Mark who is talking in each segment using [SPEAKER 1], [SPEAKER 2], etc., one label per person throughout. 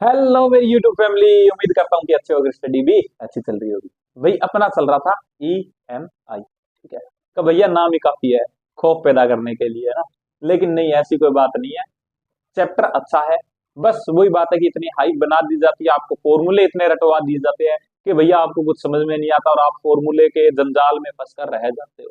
[SPEAKER 1] Hello मेरी YouTube family. उम्मीद करता हूँ कि अच्छे होगे, स्टडी भी अच्छी चल रही होगी। भाई अपना चल रहा था EMI, ठीक है। तो भैया नाम ही काफी है खौफ पैदा करने के लिए, है ना। लेकिन नहीं, ऐसी कोई बात नहीं है। चैप्टर अच्छा है। बस वही बात है कि इतनी हाइप बना दी जाती है, आपको फॉर्मूले इतने रटवा दिए जाते हैं कि भैया आपको कुछ समझ में नहीं आता और आप फॉर्मूले के जंजाल में फंसकर रह जाते हो।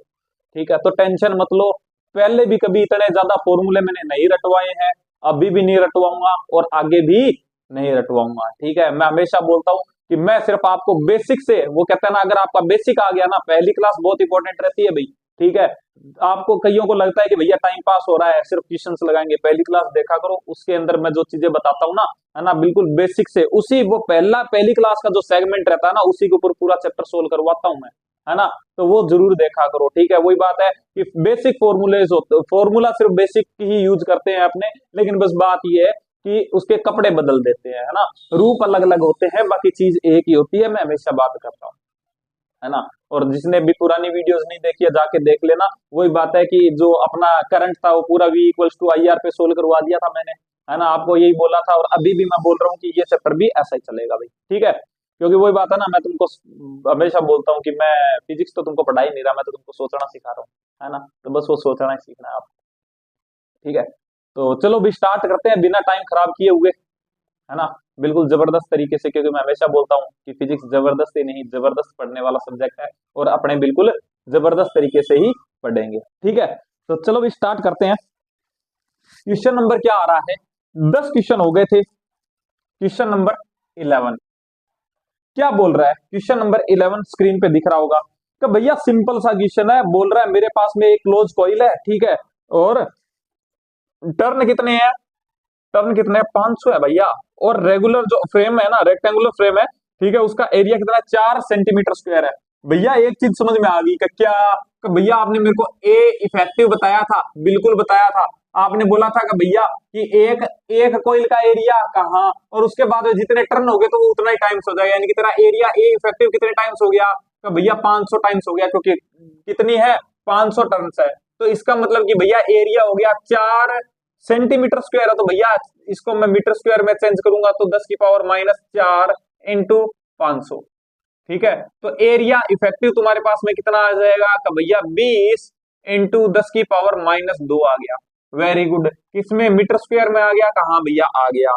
[SPEAKER 1] ठीक है, तो टेंशन मत लो। पहले भी कभी इतने ज्यादा फॉर्मूले मैंने नहीं रटवाए हैं, अभी भी नहीं रटवाऊंगा और आगे भी नहीं रटवाऊंगा। ठीक है, मैं हमेशा बोलता हूँ कि मैं सिर्फ आपको बेसिक से, वो कहते हैं ना, अगर आपका बेसिक आ गया ना, पहली क्लास बहुत इंपॉर्टेंट रहती है भाई। ठीक है, आपको कईयों को लगता है कि भैया टाइम पास हो रहा है, सिर्फ क्वेश्चंस लगाएंगे, पहली क्लास देखा करो, उसके अंदर मैं जो चीजें बताता हूँ ना, है ना, बिल्कुल बेसिक से उसी वो पहली क्लास का जो सेगमेंट रहता है ना, उसी के ऊपर पूरा चैप्टर सोल्व करवाता हूँ मैं, है ना। तो वो जरूर देखा करो। ठीक है, वही बात है कि बेसिक फॉर्मूलेज होते, फॉर्मूला सिर्फ बेसिक ही यूज करते हैं अपने, लेकिन बस बात ये है कि उसके कपड़े बदल देते हैं, है ना। रूप अलग अलग होते हैं, बाकी चीज एक ही होती है, मैं हमेशा बात करता हूँ, है ना। और जिसने भी पुरानी वीडियोस नहीं देखी है जाके देख लेना। वही बात है कि जो अपना करंट था वो पूरा V=IR पे सोल्व करवा दिया था मैंने, है ना। आपको यही बोला था और अभी भी मैं बोल रहा हूँ कि ये चैप्टर भी ऐसा ही चलेगा भाई। ठीक है, क्योंकि वही बात है ना, मैं तुमको हमेशा बोलता हूँ कि मैं फिजिक्स तो तुमको पढ़ा ही नहीं रहा, मैं तो तुमको सोचना सिखा रहा हूँ, है ना। तो बस वो सोचना ही सीखना है आपको। ठीक है, तो चलो भी स्टार्ट करते हैं बिना टाइम खराब किए हुए, है ना। बिल्कुल जबरदस्त तरीके से, क्योंकि मैं हमेशा बोलता हूँ कि फिजिक्स जबरदस्ती नहीं, जबरदस्त पढ़ने वाला सब्जेक्ट है और अपने बिल्कुल जबरदस्त तरीके से ही पढ़ेंगे। ठीक है, तो चलो भी स्टार्ट करते हैं। क्वेश्चन नंबर क्या आ रहा है, 10 क्वेश्चन हो गए थे। क्वेश्चन नंबर 11 क्या बोल रहा है, क्वेश्चन नंबर 11 स्क्रीन पे दिख रहा होगा। कि भैया सिंपल सा क्वेश्चन है, बोल रहा है मेरे पास में एक क्लोज कॉइल है, ठीक है, और टर्न कितने हैं, टर्न कितने हैं, 500 है भैया। और रेगुलर जो फ्रेम है ना, रेक्टेंगुलर फ्रेम है, ठीक है, उसका एरिया कितना है, 4 सेंटीमीटर स्क्वायर है। भैया एक चीज समझ में आ गई कि क्या, कि भैया आपने मेरे को ए इफेक्टिव बताया था, बिल्कुल बताया था। आपने बोला था कि भैया कि एक एक कोइल का एरिया कहाँ, और उसके बाद में जितने टर्न हो गए तो वो उतना ही टाइम्स हो जाएगा, यानी कि तेरा एरिया ए इफेक्टिव कितने टाइम्स हो गया, तो भैया 500 टाइम्स हो गया, क्योंकि कितनी है, 500 टर्न्स है। तो इसका मतलब कि भैया एरिया हो गया 4 सेंटीमीटर स्क्वायर है। तो भैया इसको मैं मीटर स्क्वायर में चेंज करूंगा तो 10⁻⁴ इंटू 500। ठीक है, तो एरिया इफेक्टिव तुम्हारे पास में कितना आ जाएगा, तो भैया 20 इंटू 10⁻²। आ गया, वेरी गुड। किसमें, मीटर स्क्वायर में आ गया, कहाँ भैया आ गया।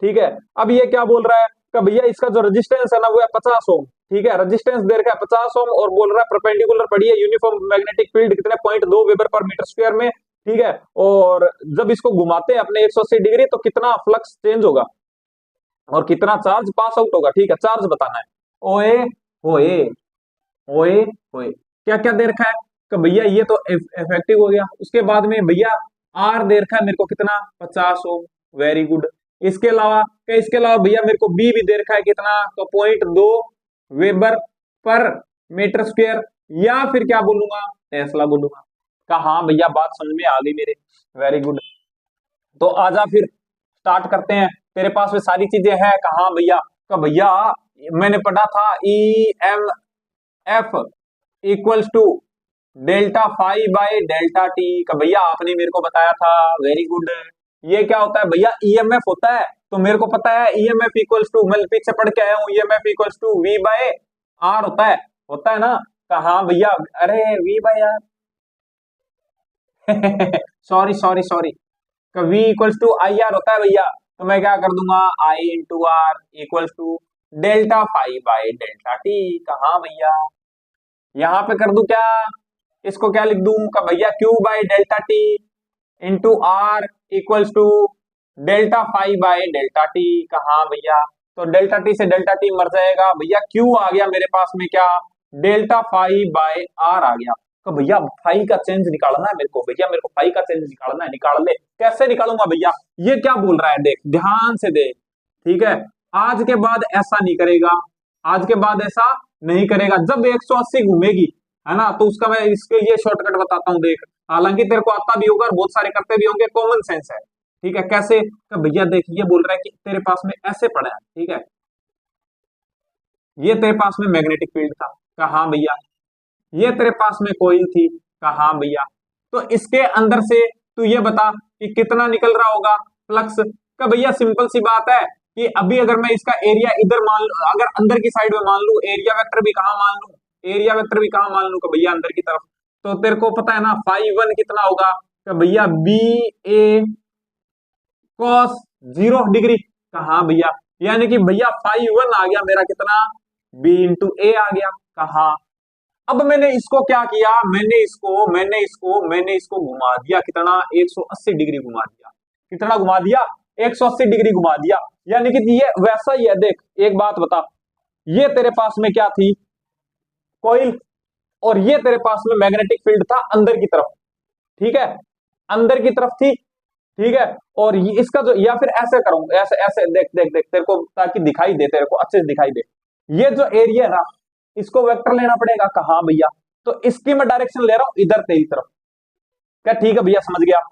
[SPEAKER 1] ठीक है, अब ये क्या बोल रहा है कि भैया इसका जो रेजिस्टेंस है ना वो है 50 ओम। ठीक है, रेजिस्टेंस दे रखा है 50 ओम और बोल रहा है परपेंडिकुलर पड़ी है यूनिफॉर्म मैग्नेटिक फील्ड कितने 0.2 वेबर पर मीटर स्क्वायर में। ठीक है, और जब इसको घुमाते हैं अपने 180 डिग्री तो कितना फ्लक्स चेंज होगा और कितना चार्ज पास आउट होगा। ठीक है, चार्ज बताना है। ओए होए, ओए होए, क्या क्या दे रखा है, कि भैया ये तो इफेक्टिव हो गया। उसके बाद में भैया आर दे रखा है मेरे को कितना, 50 ओम, वेरी गुड। इसके अलावा भैया मेरे को बी भी दे रखा है कितना, तो 0.2 वेबर पर मीटर स्क्वायर, या फिर क्या बोलूंगा, टेस्ला बोलूंगा। कहा हाँ भैया बात समझ में आ गई मेरे, वेरी गुड। तो आजा फिर स्टार्ट करते हैं, तेरे पास में सारी चीजें हैं, कहा भैया, का भैया मैंने पढ़ा था EMF equals to delta phi by delta t, का भैया आपने मेरे को बताया था, वेरी गुड। ये क्या होता है भैया, EMF होता है, तो मेरे को पता है EMF इक्वल्स टू, मैं पीछे पढ़ के आया हूँ, EMF इक्वल्स टू V/R होता है ना। कहा भैया, अरे V/R sorry sorry sorry, V=IR होता है भैया। तो मैं क्या कर दूंगा, I × R = delta phi by delta t. कहा भैया, यहां पे कर दू क्या, इसको क्या लिख दूं, का भैया Q/डेल्टा t into r equals to delta phi by delta t. कहा भैया, तो डेल्टा टी से डेल्टा टी मर जाएगा भैया, Q आ गया मेरे पास में क्या, डेल्टा फाई बाय आर आ गया। तो भैया फाई का चेंज निकालना है मेरे को, भैया मेरे को फाई का चेंज निकालना है, निकाल ले। कैसे निकालूंगा भैया, ये क्या बोल रहा है, देख ध्यान से देख। ठीक है, आज के बाद ऐसा नहीं करेगा, आज के बाद ऐसा नहीं करेगा। जब 180 घूमेगी, है ना, तो उसका मैं इसके लिए शॉर्टकट बताता हूँ, देख। हालांकि तेरे को आता भी होगा और बहुत सारे करते भी होंगे, कॉमन सेंस है। ठीक है, कैसे, तो भैया देख, ये बोल रहा है कि तेरे पास में ऐसे पड़ा है, ठीक है, ये तेरे पास में मैग्नेटिक फील्ड था, कहा हाँ भैया, ये तेरे पास में कोयल थी, कहा हाँ भैया, तो इसके अंदर से तू ये बता कि कितना निकल रहा होगा फ्लक्स। का भैया सिंपल सी बात है कि अभी अगर मैं इसका एरिया इधर मान लू, अगर अंदर की साइड में मान लू, एरिया वेक्टर भी कहाँ मान लू, एरिया वेक्टर भी कहाँ मान लू कि भैया अंदर की तरफ, तो तेरे को पता है ना फाई वन कितना होगा कि भैया बी ए कॉस 0 डिग्री। कहा भैया, यानी कि भैया फाई वन आ गया मेरा कितना, बी इंटू ए आ गया। कहा अब मैंने इसको क्या किया, मैंने इसको घुमा दिया कितना, 180 डिग्री घुमा दिया। कितना घुमा दिया, 180 डिग्री घुमा दिया। यानी कि ये वैसा ही है। देख एक बात बता, ये तेरे पास में क्या थी, कॉइल, और ये तेरे पास में मैग्नेटिक फील्ड था अंदर की तरफ, ठीक है, अंदर की तरफ थी, ठीक है। और इसका जो, या फिर ऐसे करूंगा, ऐसे ऐसे देख देख देख तेरे को, ताकि दिखाई दे, तेरे को अच्छे से दिखाई दे। ये जो एरिया है ना, इसको वेक्टर लेना पड़ेगा। कहा भैया, तो इसकी मैं डायरेक्शन ले रहा हूं इधर तेरी तरफ। क्या ठीक है भैया, समझ गया।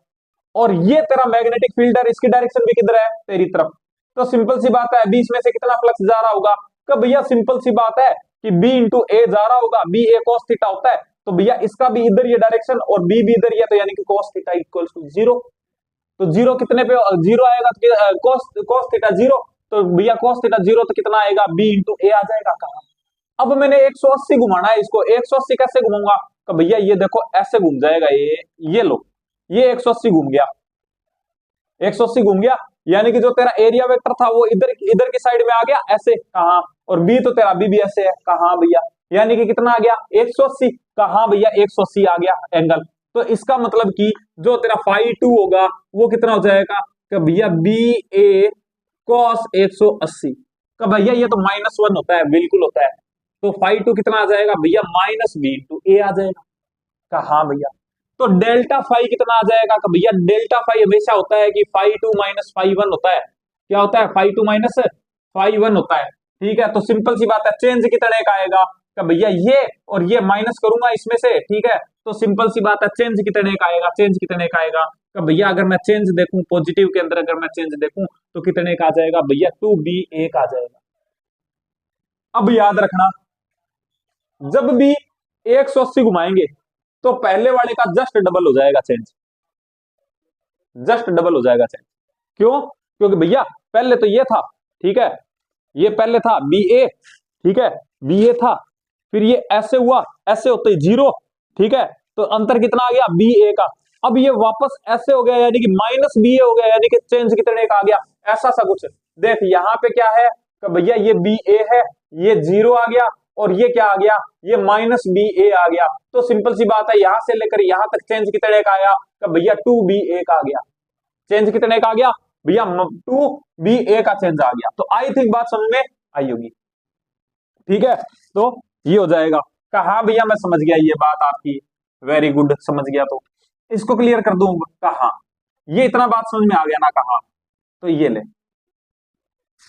[SPEAKER 1] और ये तेरा मैग्नेटिक फील्ड है, इसकी डायरेक्शन भी किधर है, तेरी तरफ। तो सिंपल सी बात है, बीच में से कितना फ्लक्स जा रहा होगा, तो भैया सिंपल सी बात है कि बी इंटू ए जा रहा होगा, बी ए कॉस थीटा होता है, तो भैया इसका भी इधर ये डायरेक्शन और बी भी इधर, ये तो यानी कि कॉस थीटा इक्वल्स टू 0। तो 0 कितने पे 0 आएगा, तो कॉस थीटा 0, तो भैया कॉस थीटा 0 तो कितना आएगा, बी इंटू ए आ जाएगा। कहा अब मैंने 180 घुमाना है इसको, 180 कैसे घुमाऊंगा, तो भैया ये देखो ऐसे घूम जाएगा, ये लो, ये 180 घूम गया, 180 घूम गया। यानी कि जो तेरा एरिया वेक्टर था वो इधर इधर की साइड में आ गया ऐसे। कहा और बी तो तेरा बी भी ऐसे है। कहा भैया, यानी कि कितना आ गया, 180। कहा भैया 180 आ गया एंगल। तो इसका मतलब कि जो तेरा फाई टू होगा वो कितना हो जाएगा, कि भैया बी ए कॉस 180 का, भैया ये तो -1 होता है, बिल्कुल होता है। तो फाई टू कितना आ जाएगा भैया, माइनस बी इंटू ए आ जाएगा। कहा भैया, तो डेल्टा फाई कितना आ जाएगा, कि भैया डेल्टा फाई हमेशा होता है कि phi two minus phi one होता है। क्या होता है, phi two minus phi one होता है, ठीक है। तो सिंपल सी बात है, चेंज कितने का आएगा, कि भैया ये और ये माइनस करूंगा इसमें से, ठीक है। तो सिंपल सी बात है, चेंज कितने का आएगा, चेंज कितने का आएगा, कि भैया अगर मैं चेंज देखूं पॉजिटिव के अंदर, अगर मैं चेंज देखूं तो कितने का आ जाएगा भैया, 2b का आ जाएगा। अब याद रखना, जब भी 180 घुमाएंगे तो पहले वाले का जस्ट डबल हो जाएगा चेंज, जस्ट डबल हो जाएगा चेंज। क्यों, क्योंकि भैया पहले तो ये था, ठीक है, ये पहले था बी ए, ठीक है, बी ए था, फिर ये ऐसे हुआ, ऐसे होते ही 0, ठीक है। तो अंतर कितना आ गया, बी ए का। अब ये वापस ऐसे हो गया, यानी कि माइनस बी ए हो गया, यानी कि चेंज कितने का आ गया, ऐसा सा कुछ। देख यहाँ पे क्या है, कि भैया ये बी ए है, ये 0 आ गया, और ये क्या आ गया, ये माइनस बी ए आ गया। तो सिंपल सी बात है, यहां से लेकर यहां तक चेंज कितने का आया, कि भैया 2b का आ गया। चेंज कितने का आ गया भैया, 2b का चेंज आ गया। तो आई थिंक बात समझ में आई होगी, ठीक है। तो ये हो जाएगा। कहा भैया मैं समझ गया ये बात आपकी, वेरी गुड, समझ गया। तो इसको क्लियर कर दूं, कहा ये इतना बात समझ में आ गया ना, कहा तो ये ले,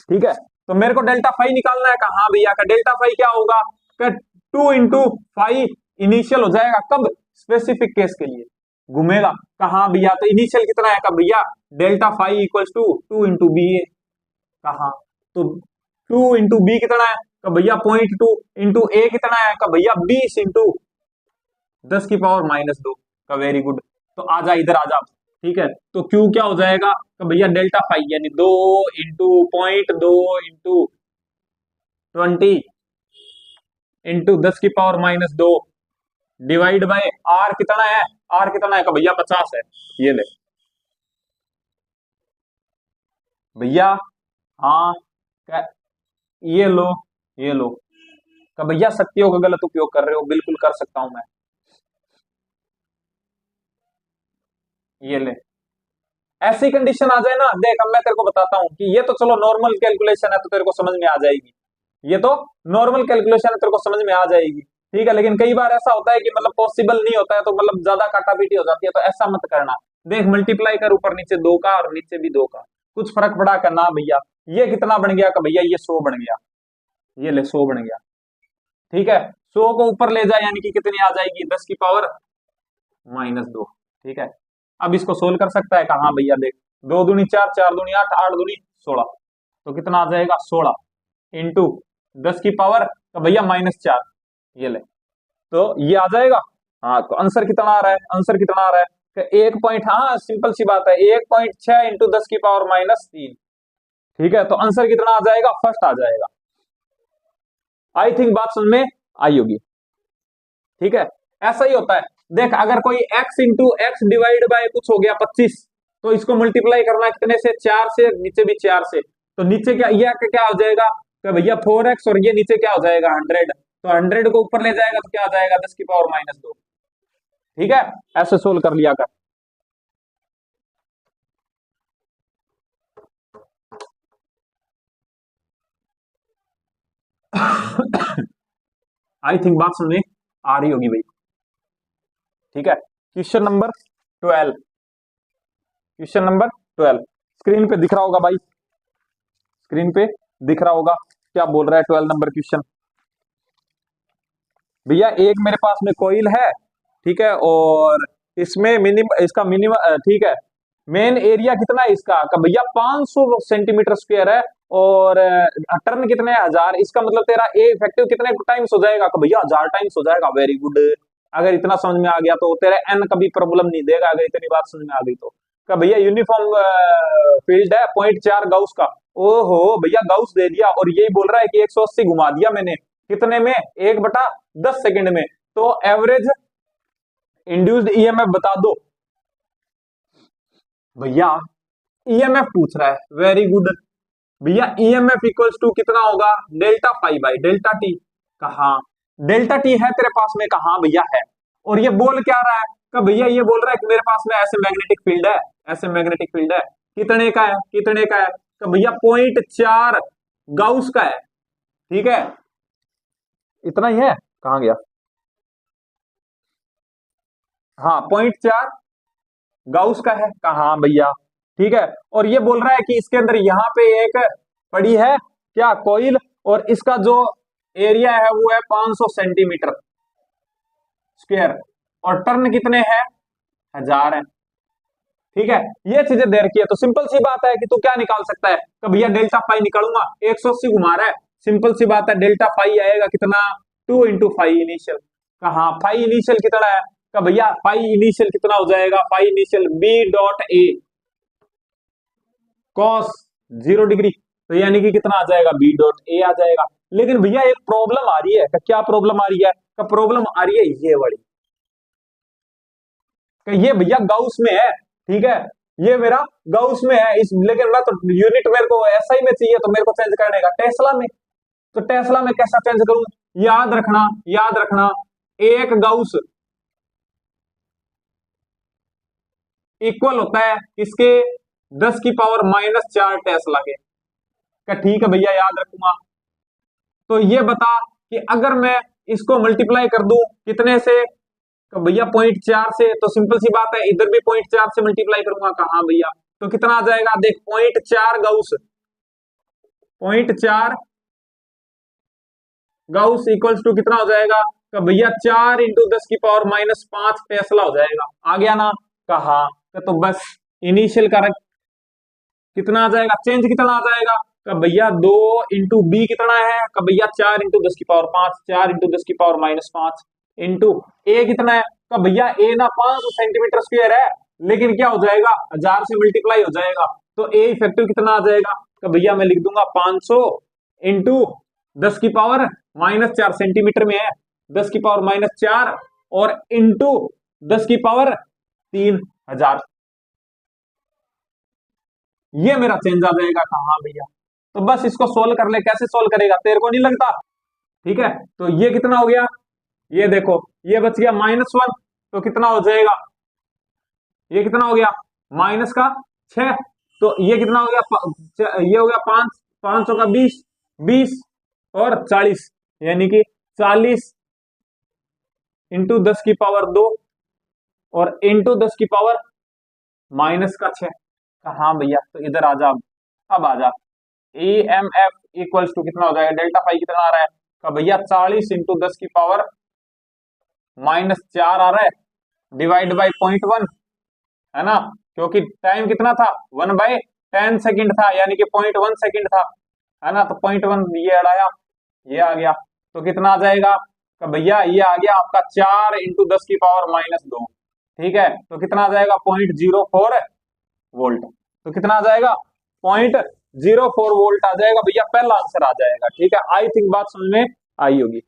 [SPEAKER 1] ठीक है। तो मेरे को डेल्टा फाई निकालना है। कहा भैया का डेल्टा फाई क्या होगा, 2 इंटू फाई इनिशियल हो जाएगा, कब, स्पेसिफिक केस के लिए घूमेगा। कहा भैया, तो इनिशियल कितना है, का भैया delta phi equals to 2 into b a. कहा तो 2 इंटू बी कितना है, का भैया 0.2 इंटू ए कितना है, का भैया 20 इंटू 10⁻⁻2 का। Very good. तो आजा इधर आजा, ठीक है। तो क्यू क्या हो जाएगा, तो भैया डेल्टा फाई यानी 2 into 0.2 into 20 into 10⁻⁻2 divide by r कितना है, आर कितना है, का भैया 50 है। ये ले भैया, हाँ ये लो, ये लो, का भैया शक्तियों का गलत उपयोग कर रहे हो, बिल्कुल कर सकता हूं मैं। ये ले, ऐसी कंडीशन आ जाए ना, देख अब मैं तेरे को बताता हूं कि ये तो चलो नॉर्मल कैलकुलेशन है, तो तेरे को समझ में आ जाएगी। ये तो नॉर्मल कैलकुलेशन है, तेरे को समझ में आ जाएगी, ठीक है। लेकिन कई बार ऐसा होता है कि मतलब पॉसिबल नहीं होता है, तो मतलब ज्यादा काटापीटी हो जाती है, तो ऐसा मत करना। देख मल्टीप्लाई कर, ऊपर नीचे 2 का और नीचे भी 2 का, कुछ फर्क पड़ा करना भैया। ये कितना बन गया, का भैया ये 100 बन गया। ये ले 100 बन गया, ठीक है। 100 को ऊपर ले जाए यानी कि कितनी आ जाएगी, 10⁻⁻2, ठीक है। अब इसको सोल्व कर सकता है, कहा भैया देख, 2 दूनी 4, 4 दूनी 8, 8 दूनी 16, तो कितना आ जाएगा 16 इंटू 10 की पावर, तो भैया -4। ये ले, तो ये आ जाएगा। हाँ, तो आंसर कितना आ रहा है, आंसर कितना आ रहा है, कि 1 पॉइंट, हाँ सिंपल सी बात है, 1.6 इंटू 10⁻³ ठीक है, तो आंसर कितना आ जाएगा, फर्स्ट आ जाएगा। आई थिंक बात समझ में आई होगी। ठीक है, ऐसा ही होता है। देख, अगर कोई x into x divide by कुछ हो गया 25, तो इसको मल्टीप्लाई करना है कितने से, 4 से, नीचे भी 4 से, तो नीचे क्या, ये क्या हो जाएगा कि भैया 4x, और ये नीचे क्या हो जाएगा 100, तो 100 को ऊपर ले जाएगा तो क्या आ जाएगा 10 की पावर माइनस 2। ठीक है, ऐसे सोल्व कर लिया कर। आई थिंक बात समझ में आ रही होगी भाई। ठीक है, question number 12, question number 12 screen पे दिख रहा होगा भाई, स्क्रीन पे दिख रहा होगा क्या बोल रहा है 12 नंबर क्वेश्चन। भैया एक मेरे पास में कोइल है, ठीक है, और इसमें इसका मिनिमम, ठीक है, मेन एरिया कितना है इसका, का भैया 500 सेंटीमीटर स्क्वायर है, और टर्न कितने 1000, इसका मतलब तेरा ए इफेक्टिव कितने टाइम्स हो जाएगा, का भैया 1000 टाइम्स हो जाएगा। वेरी गुड, अगर इतना समझ में आ गया तो तेरे एन कभी प्रॉब्लम नहीं देगा, अगर इतनी बात समझ में आ गई तो। का भैया यूनिफॉर्म फील्ड है 0.4 गाउस का। ओहो भैया गाउस दे दिया, और यही बोल रहा है कि 180 घुमा दिया मैंने, कितने में, 1/10 सेकंड में। तो एवरेज इंड्यूस्ड ईएमएफ बता दो भैया। ईएमएफ पूछ रहा है, वेरी गुड भैया। ईएमएफ इक्वल्स टू कितना होगा, delta phi by delta t. कहा डेल्टा टी है तेरे पास में, कहा भैया है। और ये बोल क्या रहा है, का भैया ये बोल रहा है कि मेरे पास में ऐसे मैग्नेटिक फील्ड है, ऐसे मैग्नेटिक फील्ड है, कितने का है, कितने का है, का भैया 0.4 गाउस का है। ठीक है, इतना ही है, कहां गया, हाँ 0.4 गाउस का है, कहा भैया। ठीक है, और ये बोल रहा है कि इसके अंदर यहाँ पे एक पड़ी है क्या, कोइल, और इसका जो एरिया है वो है 500 सेंटीमीटर स्क्वायर, और टर्न कितने हैं 1000 है। ठीक है, ये चीजें दे रखी है, तो सिंपल सी बात है कि तू क्या निकाल सकता है, तो भैया डेल्टा पाई निकालूंगा, 180 घुमा रहा है, सिंपल सी बात है, डेल्टा पाई आएगा कितना, 2 इंटू फाइव इनिशियल। कहा फाइव इनिशियल कितना है, का भैया पाई इनिशियल कितना हो जाएगा, pi initial b dot a cos 0 degree, तो यानी कि कितना आ जाएगा, बी डॉट ए आ जाएगा। लेकिन भैया एक प्रॉब्लम आ रही है, क्या प्रॉब्लम आ रही है, का प्रॉब्लम आ रही है ये वाली, कि ये भैया गाउस में है। ठीक है, ये मेरा गाउस में है, इस लेकिन मैं तो यूनिट मेरे को एसआई में चाहिए, तो मेरे को चेंज करने का टेस्ला में, तो टेस्ला में कैसा चेंज करूं, याद रखना, याद रखना, एक गाउस इक्वल होता है इसके 10 की पावर माइनस 4 टेस्ला के। क्या ठीक है भैया, याद रखूंगा। तो ये बता कि अगर मैं इसको मल्टीप्लाई कर दूं कितने से, तो भैया 0.4 से, तो सिंपल सी बात है इधर भी 0.4 से मल्टीप्लाई करूंगा, कहा भैया, तो कितना आ जाएगा, देख 0.4 गाउस, 0.4 गाउस इक्वल्स टू कितना हो जाएगा, तो भैया 4 इंटू 10 की पावर माइनस 5 टेस्ला हो जाएगा। आ गया ना, कहा, तो बस इनिशियल कारक कितना आ जाएगा, चेंज कितना आ जाएगा, का भैया 2 इंटू बी कितना है, का भैया 4 इंटू 10 की पावर 5, 4 इंटू 10 की पावर माइनस 5 इंटू ए कितना है, का भैया ए ना 500 सेंटीमीटर स्क्वायर है, लेकिन क्या हो जाएगा 1000 से मल्टीप्लाई हो जाएगा, तो ए इफेक्टिव कितना आ जाएगा, का भैया मैं लिख दूंगा 500 इंटू 10 की पावर माइनस 4 सेंटीमीटर में है, 10 की पावर माइनस 4 और इंटू 10 की पावर 3000, ये मेरा चेंज आ जाएगा। कहा भैया, तो बस इसको सोल्व कर ले, कैसे सोल्व करेगा, तेरे को नहीं लगता। ठीक है, तो ये कितना हो गया, ये देखो ये बच गया -1, तो कितना हो जाएगा, ये कितना हो गया माइनस का 6, तो ये कितना हो गया, ये हो गया 5, 500 का 20, 20 और 40, यानी कि 40 इंटू 10 की पावर 2 और इंटू 10 की पावर माइनस का 6। हाँ भैया, तो इधर आ जा, अब आ जा, E M F equals to कितना हो जाएगा, डेल्टा फाई कितना आ रहा है, का भैया 40 इंटू 10 की पावर माइनस 4 आ रहा है, डिवाइड बाई 0.1, है ना, क्योंकि टाइम कितना था 1/10 सेकंड था, यानी कि 0.1 सेकंड था, है ना, तो 0.1 ये अड़ाया, ये आ गया, तो कितना आ जाएगा, का भैया ये आ गया आपका 4 इंटू 10 की पावर माइनस 2। ठीक है, तो कितना आ जाएगा 0.04 वोल्ट, तो कितना आ जाएगा 0.04 वोल्ट आ जाएगा भैया, पहला आंसर आ जाएगा। ठीक है, आई थिंक बात समझ में आई होगी।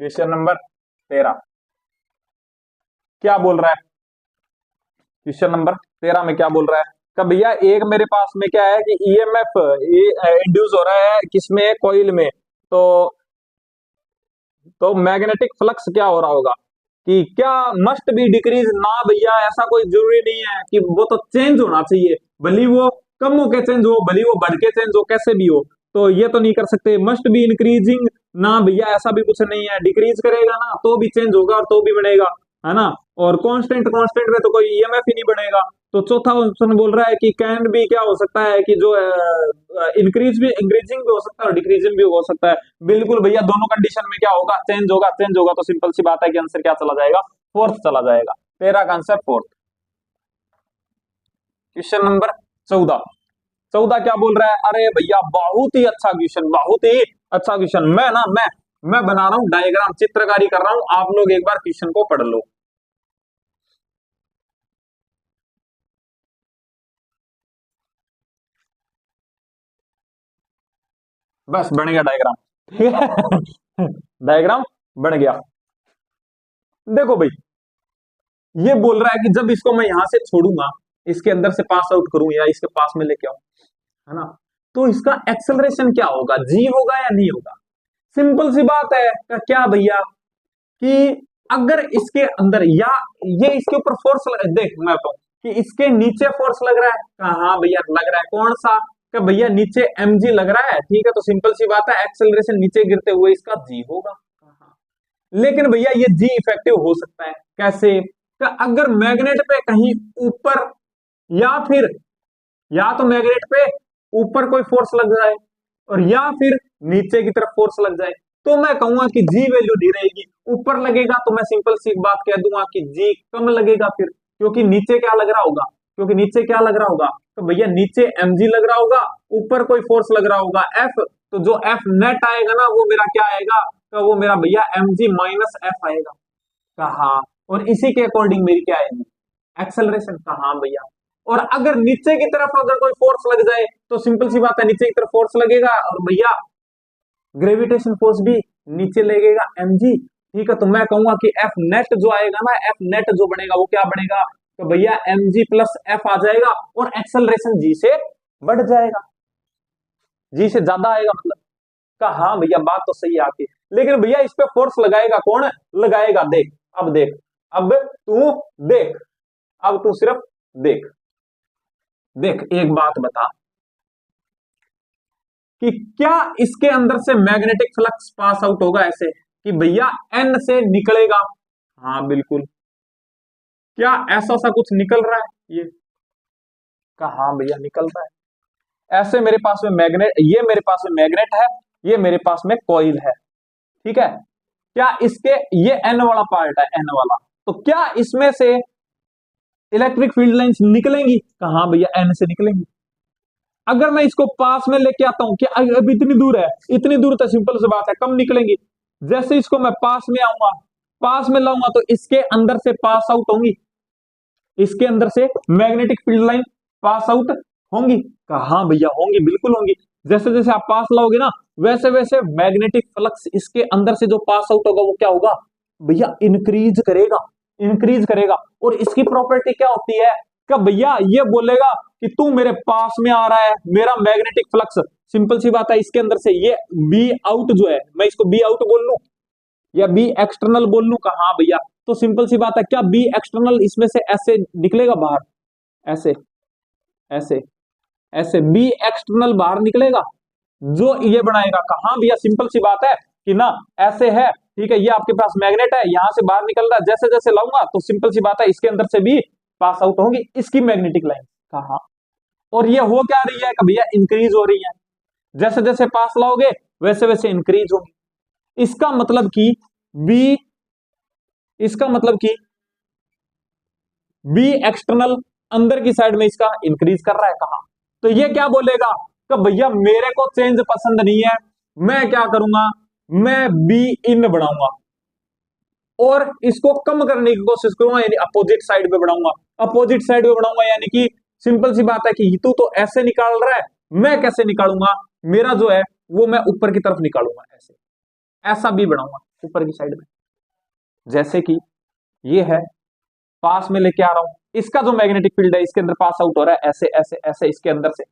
[SPEAKER 1] क्वेश्चन नंबर 13 क्या बोल रहा है? क्वेश्चन नंबर 13 में क्या बोल रहा है? का भैया एक मेरे पास में क्या है कि ईएमएफ इंड्यूस हो रहा है किसमें, कॉइल में। तो मैग्नेटिक फ्लक्स क्या हो रहा होगा कि क्या मस्ट बी डिक्रीज? ना भैया, ऐसा कोई जरूरी नहीं है कि वो तो चेंज होना चाहिए, भले वो कम होके चेंज हो, भले वो बढ़ के चेंज हो, कैसे भी हो, तो ये तो नहीं कर सकते। मस्ट बी इंक्रीजिंग, ना भैया ऐसा भी कुछ नहीं है, डिक्रीज करेगा ना तो भी चेंज होगा और तो भी बढ़ेगा, है ना। और कांस्टेंट कांस्टेंट में तो कोई ईएमएफ ही नहीं बढ़ेगा। तो चौथा ऑप्शन बोल रहा है कि कैन भी क्या हो सकता है कि जो इंक्रीज भी, इंक्रीजिंग भी हो सकता है और डिक्रीजिंग भी हो सकता है। बिल्कुल भैया, दोनों कंडीशन में क्या होगा, चेंज होगा। चेंज होगा तो सिंपल सी बात है कि आंसर क्या चला जाएगा, फोर्थ चला जाएगा। 13 का आंसर फोर्थ। Question number 14। 14 क्या बोल रहा है? अरे भैया बहुत ही अच्छा क्वेश्चन, बहुत ही अच्छा क्वेश्चन। मैं बना रहा हूं डायग्राम, चित्रकारी कर रहा हूं, आप लोग एक बार क्वेश्चन को पढ़ लो। बस बन गया डायग्राम, ठीक है। डायग्राम बन गया। देखो भाई, ये बोल रहा है कि जब इसको मैं यहां से छोड़ूंगा, इसके अंदर से पास आउट करूं या इसके पास में लेके आऊं, है ना, तो इसका एक्सेलरेशन क्या होगा, जी होगा या नहीं होगा? सिंपल सी बात है। क्या भैया कि अगर इसके अंदर या ये इसके ऊपर फोर्स देख, मैं बताऊं कि इसके नीचे फोर्स लग रहा है। हाँ भैया लग रहा है, कौन सा? कि भैया नीचे mg लग रहा है, ठीक है, तो सिंपल सी बात है एक्सेलरेशन नीचे गिरते हुए इसका जी होगा। लेकिन भैया ये जी इफेक्टिव हो सकता है कैसे? कि अगर मैग्नेट पे कहीं ऊपर या फिर, या तो मैग्नेट पे ऊपर कोई फोर्स लग जाए और या फिर नीचे की तरफ फोर्स लग जाए, तो मैं कहूंगा कि जी वैल्यू नहीं रहेगी। ऊपर लगेगा तो मैं सिंपल सी बात कह दूंगा कि जी कम लगेगा फिर, क्योंकि नीचे क्या लग रहा होगा, क्योंकि नीचे क्या लग रहा होगा, तो भैया नीचे mg लग रहा होगा, ऊपर कोई फोर्स लग रहा होगा F, तो जो F नेट आएगा ना वो मेरा क्या आएगा, तो वो मेरा भैया mg माइनस F आएगा। कहा, और इसी के अकॉर्डिंग मेरी क्या आएगी, एक्सेलरेशन। कहा भैया, और अगर नीचे की तरफ अगर कोई फोर्स लग जाए तो सिंपल सी बात है नीचे की तरफ फोर्स लगेगा और भैया ग्रेविटेशन फोर्स भी नीचे लगेगा mg। ठीक है, तो मैं कहूंगा कि एफ नेट जो आएगा ना, एफ नेट जो बनेगा वो क्या बनेगा, तो भैया mg प्लस एफ आ जाएगा और एक्सेलरेशन जी से बढ़ जाएगा, जी से ज्यादा आएगा मतलब। कहा हाँ भैया बात तो सही है आपकी, लेकिन भैया इस पे फोर्स लगाएगा कौन? लगाएगा, देख अब देख, अब तू देख, अब तू सिर्फ देख, देख एक बात बता कि क्या इसके अंदर से मैग्नेटिक फ्लक्स पास आउट होगा ऐसे कि भैया एन से निकलेगा? हाँ बिल्कुल। क्या ऐसा सा कुछ निकल रहा है ये? कहा हाँ भैया निकल रहा है। ऐसे मेरे पास में मैग्नेट, ये मेरे पास में मैग्नेट है, ये मेरे पास में कॉइल है, ठीक है। क्या इसके, ये एन वाला पार्ट है, एन वाला, तो क्या इसमें से इलेक्ट्रिक फील्ड लाइंस निकलेंगी? कहा हाँ भैया एन से निकलेंगी। अगर मैं इसको पास में लेके आता हूं कि अब इतनी दूर है, इतनी दूर तो सिंपल सी बात है कम निकलेंगी। जैसे इसको मैं पास में आऊंगा, पास में लाऊंगा तो इसके अंदर से पास आउट होंगी, इसके अंदर से magnetic field line pass out होंगी। कहा हाँ भैया होंगी, बिल्कुल होंगी। जैसे जैसे आप पास लाओगे ना वैसे वैसे मैग्नेटिक फ्लक्स इसके अंदर से जो पास आउट होगा वो क्या होगा भैया, इंक्रीज करेगा, इंक्रीज करेगा। और इसकी प्रॉपर्टी क्या होती है कि भैया ये बोलेगा कि तू मेरे पास में आ रहा है, मेरा मैग्नेटिक फ्लक्स, सिंपल सी बात है इसके अंदर से ये बी आउट जो है, मैं इसको बी आउट बोल लूं या बी एक्सटर्नल बोल लूं? कहा हाँ भैया, तो सिंपल सी बात है क्या बी एक्सटर्नल इसमें से ऐसे निकलेगा बाहर, ऐसे ऐसे ऐसे बी एक्सटर्नल बाहर निकलेगा, जो ये बनाएगा। कहा भैया सिंपल सी बात है कि ना ऐसे है, ठीक है, ये आपके पास मैग्नेट है, यहां से बाहर निकल रहा है, जैसे जैसे लाऊंगा तो सिंपल सी बात है इसके अंदर से भी पास आउट होंगी इसकी मैग्नेटिक लाइन। कहा, और ये हो क्या रही है कि भैया इंक्रीज हो रही है, जैसे जैसे पास लाओगे वैसे वैसे इंक्रीज होगी। इसका मतलब कि बी, इसका मतलब कि बी एक्सटर्नल अंदर की साइड में इसका इंक्रीज कर रहा है कहाँ, तो ये क्या बोलेगा कि भैया मेरे को चेंज पसंद नहीं है, मैं क्या करूंगा, मैं बी इन बढ़ाऊंगा और इसको कम करने की कोशिश करूंगा, यानी अपोजिट साइड पे बढ़ाऊंगा। अपोजिट साइड पे बढ़ाऊंगा यानी कि सिंपल सी बात है कि तू तो ऐसे निकाल रहा है, मैं कैसे निकालूंगा, मेरा जो है वो मैं ऊपर की तरफ निकालूंगा, ऐसे ऐसा भी बढ़ाऊंगा ऊपर की साइड में। जैसे कि ये है, पास में लेके आ रहा हूं, इसका जो मैग्नेटिक फील्ड है इसके अंदर पास आउट हो रहा है, ऐसे ऐसे ऐसे इसके अंदर से,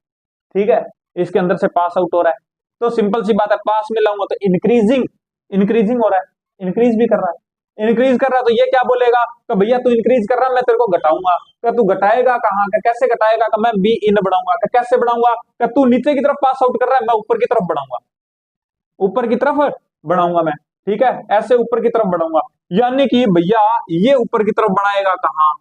[SPEAKER 1] ठीक है, इसके अंदर से पास आउट हो रहा है। तो सिंपल सी बात है, पास में लाऊंगा तो इंक्रीजिंग, इंक्रीजिंग हो रहा है, इंक्रीज भी कर रहा है, इंक्रीज कर रहा है, तो ये क्या बोलेगा कि भैया तू इंक्रीज कर रहा है, मैं तेरे को घटाऊंगा। क्या तू घटाएगा कहाँ का, कैसे घटाएगा, का मैं बी इन बढ़ाऊंगा, का कैसे बढ़ाऊंगा, का तू नीचे की तरफ पास आउट कर रहा है, मैं ऊपर की तरफ बढ़ाऊंगा, ऊपर की तरफ बढ़ाऊंगा मैं, ठीक है, ऐसे ऊपर की तरफ बढ़ाऊंगा। यानी कि भैया ये ऊपर की तरफ बढ़ाएगा कहाँ,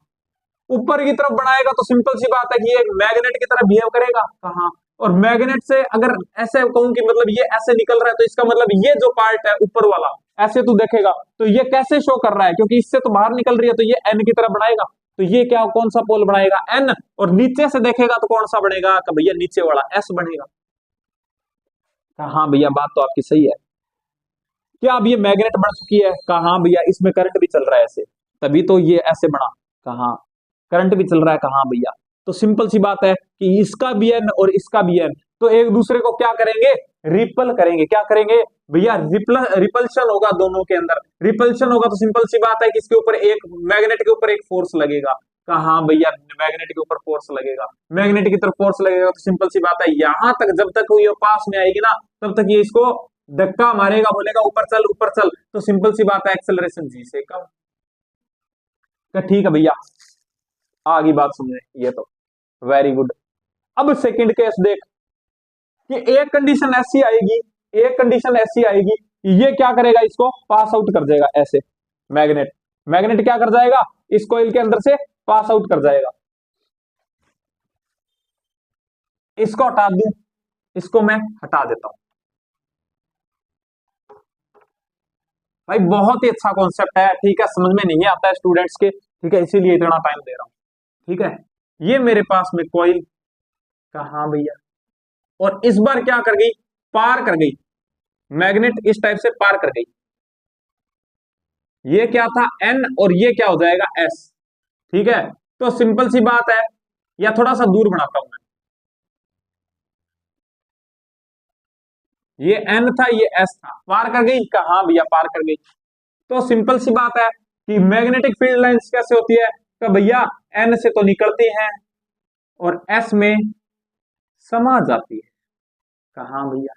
[SPEAKER 1] ऊपर की तरफ बढ़ाएगा, तो सिंपल सी बात है कि ये मैग्नेट की तरह बिहेव करेगा कहाँ, और मैग्नेट से अगर ऐसे कहूं कि मतलब ये ऐसे निकल रहा है, तो इसका मतलब ये जो पार्ट है ऊपर वाला ऐसे तू देखेगा तो ये कैसे शो कर रहा है, क्योंकि इससे तो बाहर निकल रही है, तो ये एन की तरफ बढ़ाएगा, तो ये क्या कौन सा पोल बढ़ाएगा, एन, और नीचे से देखेगा तो कौन सा बढ़ेगा, कि भैया नीचे वाला एस बढ़ेगा। हाँ भैया बात तो आपकी सही है, क्या अब ये मैग्नेट बढ़ चुकी है, कहा भैया इसमें करंट भी चल रहा है ऐसे, तभी तो ये ऐसे बना, कहा करंट भी चल रहा है, कहा भैया, तो सिंपल सी बात है कि इसका भी एन और इसका भी एन, तो एक दूसरे को क्या करेंगे, रिपल करेंगे, क्या करेंगे भैया, रिपल्शन होगा दोनों के अंदर, रिपल्शन होगा, तो सिंपल सी बात है कि इसके ऊपर एक मैग्नेट के ऊपर एक फोर्स लगेगा, कहा भैया मैग्नेट के ऊपर फोर्स लगेगा, मैग्नेट की तरफ फोर्स लगेगा, तो सिंपल सी बात है यहां तक जब तक ये पास में आएगी ना तब तक ये इसको धक्का मारेगा, बोलेगा ऊपर चल ऊपर चल, तो सिंपल सी बात है एक्सेलरेशन जी से कम। तो ठीक है भैया, आगे बात सुनिए, ये तो वेरी गुड। अब सेकंड केस देख कि एक कंडीशन ऐसी आएगी, एक कंडीशन ऐसी आएगी कि ये क्या करेगा, इसको पास आउट कर जाएगा ऐसे, मैग्नेट, मैग्नेट क्या कर जाएगा, इस कॉइल के अंदर से पास आउट कर जाएगा, इसको हटा दूं, इसको मैं हटा देता हूं। भाई बहुत ही अच्छा कॉन्सेप्ट है, ठीक है, समझ में नहीं आता है स्टूडेंट्स के, ठीक है, इसीलिए इतना टाइम दे रहा हूं, ठीक है। ये मेरे पास में कॉइल, कहा भैया, और इस बार क्या कर गई, पार कर गई, मैग्नेट इस टाइप से पार कर गई, ये क्या था एन और ये क्या हो जाएगा एस, ठीक है। तो सिंपल सी बात है, या थोड़ा सा दूर बनाता हूं मैं, ये एन था ये एस था, पार कर गई, कहा भैया पार कर गई। तो सिंपल सी बात है कि मैग्नेटिक फील्ड लाइंस कैसे होती है, तो भैया एन से तो निकलती हैं और एस में समा जाती है, कहा भैया।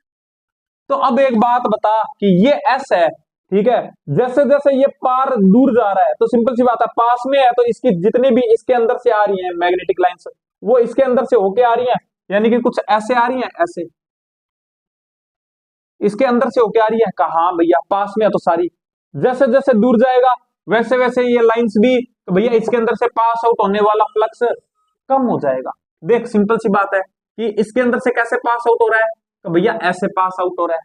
[SPEAKER 1] तो अब एक बात बता कि ये एस है, ठीक है, जैसे जैसे ये पार दूर जा रहा है तो सिंपल सी बात है पास में है, तो इसकी जितनी भी इसके अंदर से आ रही है मैग्नेटिक लाइंस वो इसके अंदर से होके आ रही है, यानी कि कुछ ऐसे आ रही है, ऐसे इसके अंदर से होके आ रही है, कहा भैया पास में है तो सारी, जैसे जैसे दूर जाएगा वैसे वैसे ये लाइंस भी, तो भैया इसके अंदर से पास आउट होने वाला फ्लक्स कम हो जाएगा। देख सिंपल सी बात है कि इसके अंदर से कैसे पास आउट हो रहा है, तो भैया ऐसे पास आउट हो रहा है,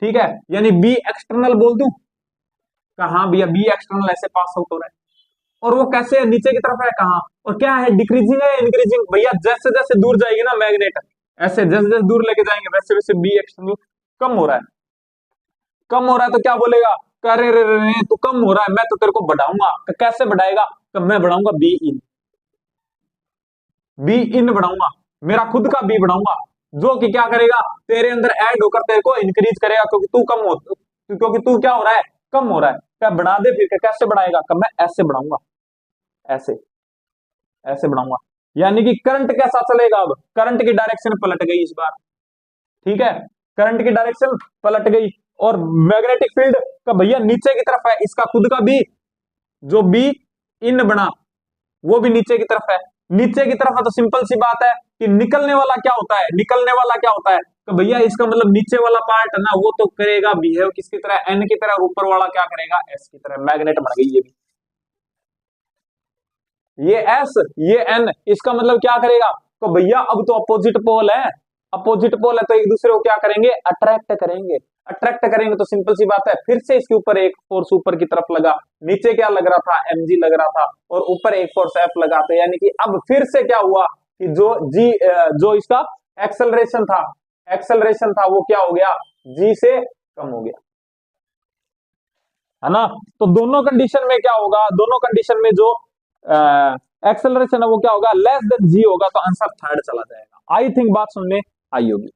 [SPEAKER 1] ठीक है, यानी बी एक्सटर्नल बोल दूं, कहा भैया बी एक्सटर्नल ऐसे पास आउट हो रहा है, और वो कैसे है, नीचे की तरफ है, कहा, और क्या है, डिक्रीजिंग है इंक्रीजिंग, भैया जैसे जैसे दूर जाएगी ना मैग्नेट, ऐसे जैसे जैसे दूर लेके जाएंगे वैसे वैसे बी एक्सटर्नल कम हो रहा है, कम हो रहा है, तो क्या बोलेगा, अरे रे रे तू कम हो रहा है, मैं तो तेरे को बढ़ाऊंगा, कैसे बढ़ाएगा, तो मैं बढ़ाऊंगा बी इन, बी इन बढ़ाऊंगा, मेरा खुद का बी बढ़ाऊंगा, जो कि क्या करेगा, तेरे अंदर ऐड होकर तेरे को इंक्रीज करेगा, क्योंकि तू कम हो, क्योंकि तू क्या हो रहा है, कम हो रहा है, क्या बढ़ा दे, फिर कैसे बढ़ाएगा, कब मैं ऐसे बढ़ाऊंगा, ऐसे ऐसे बढ़ाऊंगा, यानी कि करंट कैसा चलेगा, अब करंट की डायरेक्शन पलट गई इस बार, ठीक है, करंट की डायरेक्शन पलट गई, और मैग्नेटिक फील्ड का भैया नीचे की तरफ है, इसका खुद का भी जो बी इन बना वो भी नीचे की तरफ है, नीचे की तरफ है, तो सिंपल सी बात है कि निकलने वाला क्या होता है, निकलने वाला क्या होता है, तो भैया इसका मतलब नीचे वाला पार्ट है ना वो तो करेगा बिहेव किसकी तरह, एन की तरह, ऊपर वाला क्या करेगा, एस की तरह, मैग्नेट बन गई ये भी, ये एस ये एन, इसका मतलब क्या करेगा, तो भैया अब तो अपोजिट पोल है, अपोजिट पोल है तो एक दूसरे को क्या करेंगे, अट्रैक्ट करेंगे। अट्रैक्ट करेंगे तो सिंपल सी बात है, फिर से इसके ऊपर एक फोर्स ऊपर की तरफ लगा, नीचे क्या लग रहा था, mg लग रहा था, और ऊपर एक फोर्स F लगा था, यानी कि अब फिर से क्या हुआ कि जो इसका एक्सेलरेशन था वो क्या हो गया, g से कम हो गया, है ना। तो दोनों कंडीशन में क्या होगा, दोनों कंडीशन में जो एक्सेलरेशन है वो क्या होगा, लेस देन जी होगा, तो आंसर थर्ड चला जाएगा। आई थिंक बात सुनने आई होगी।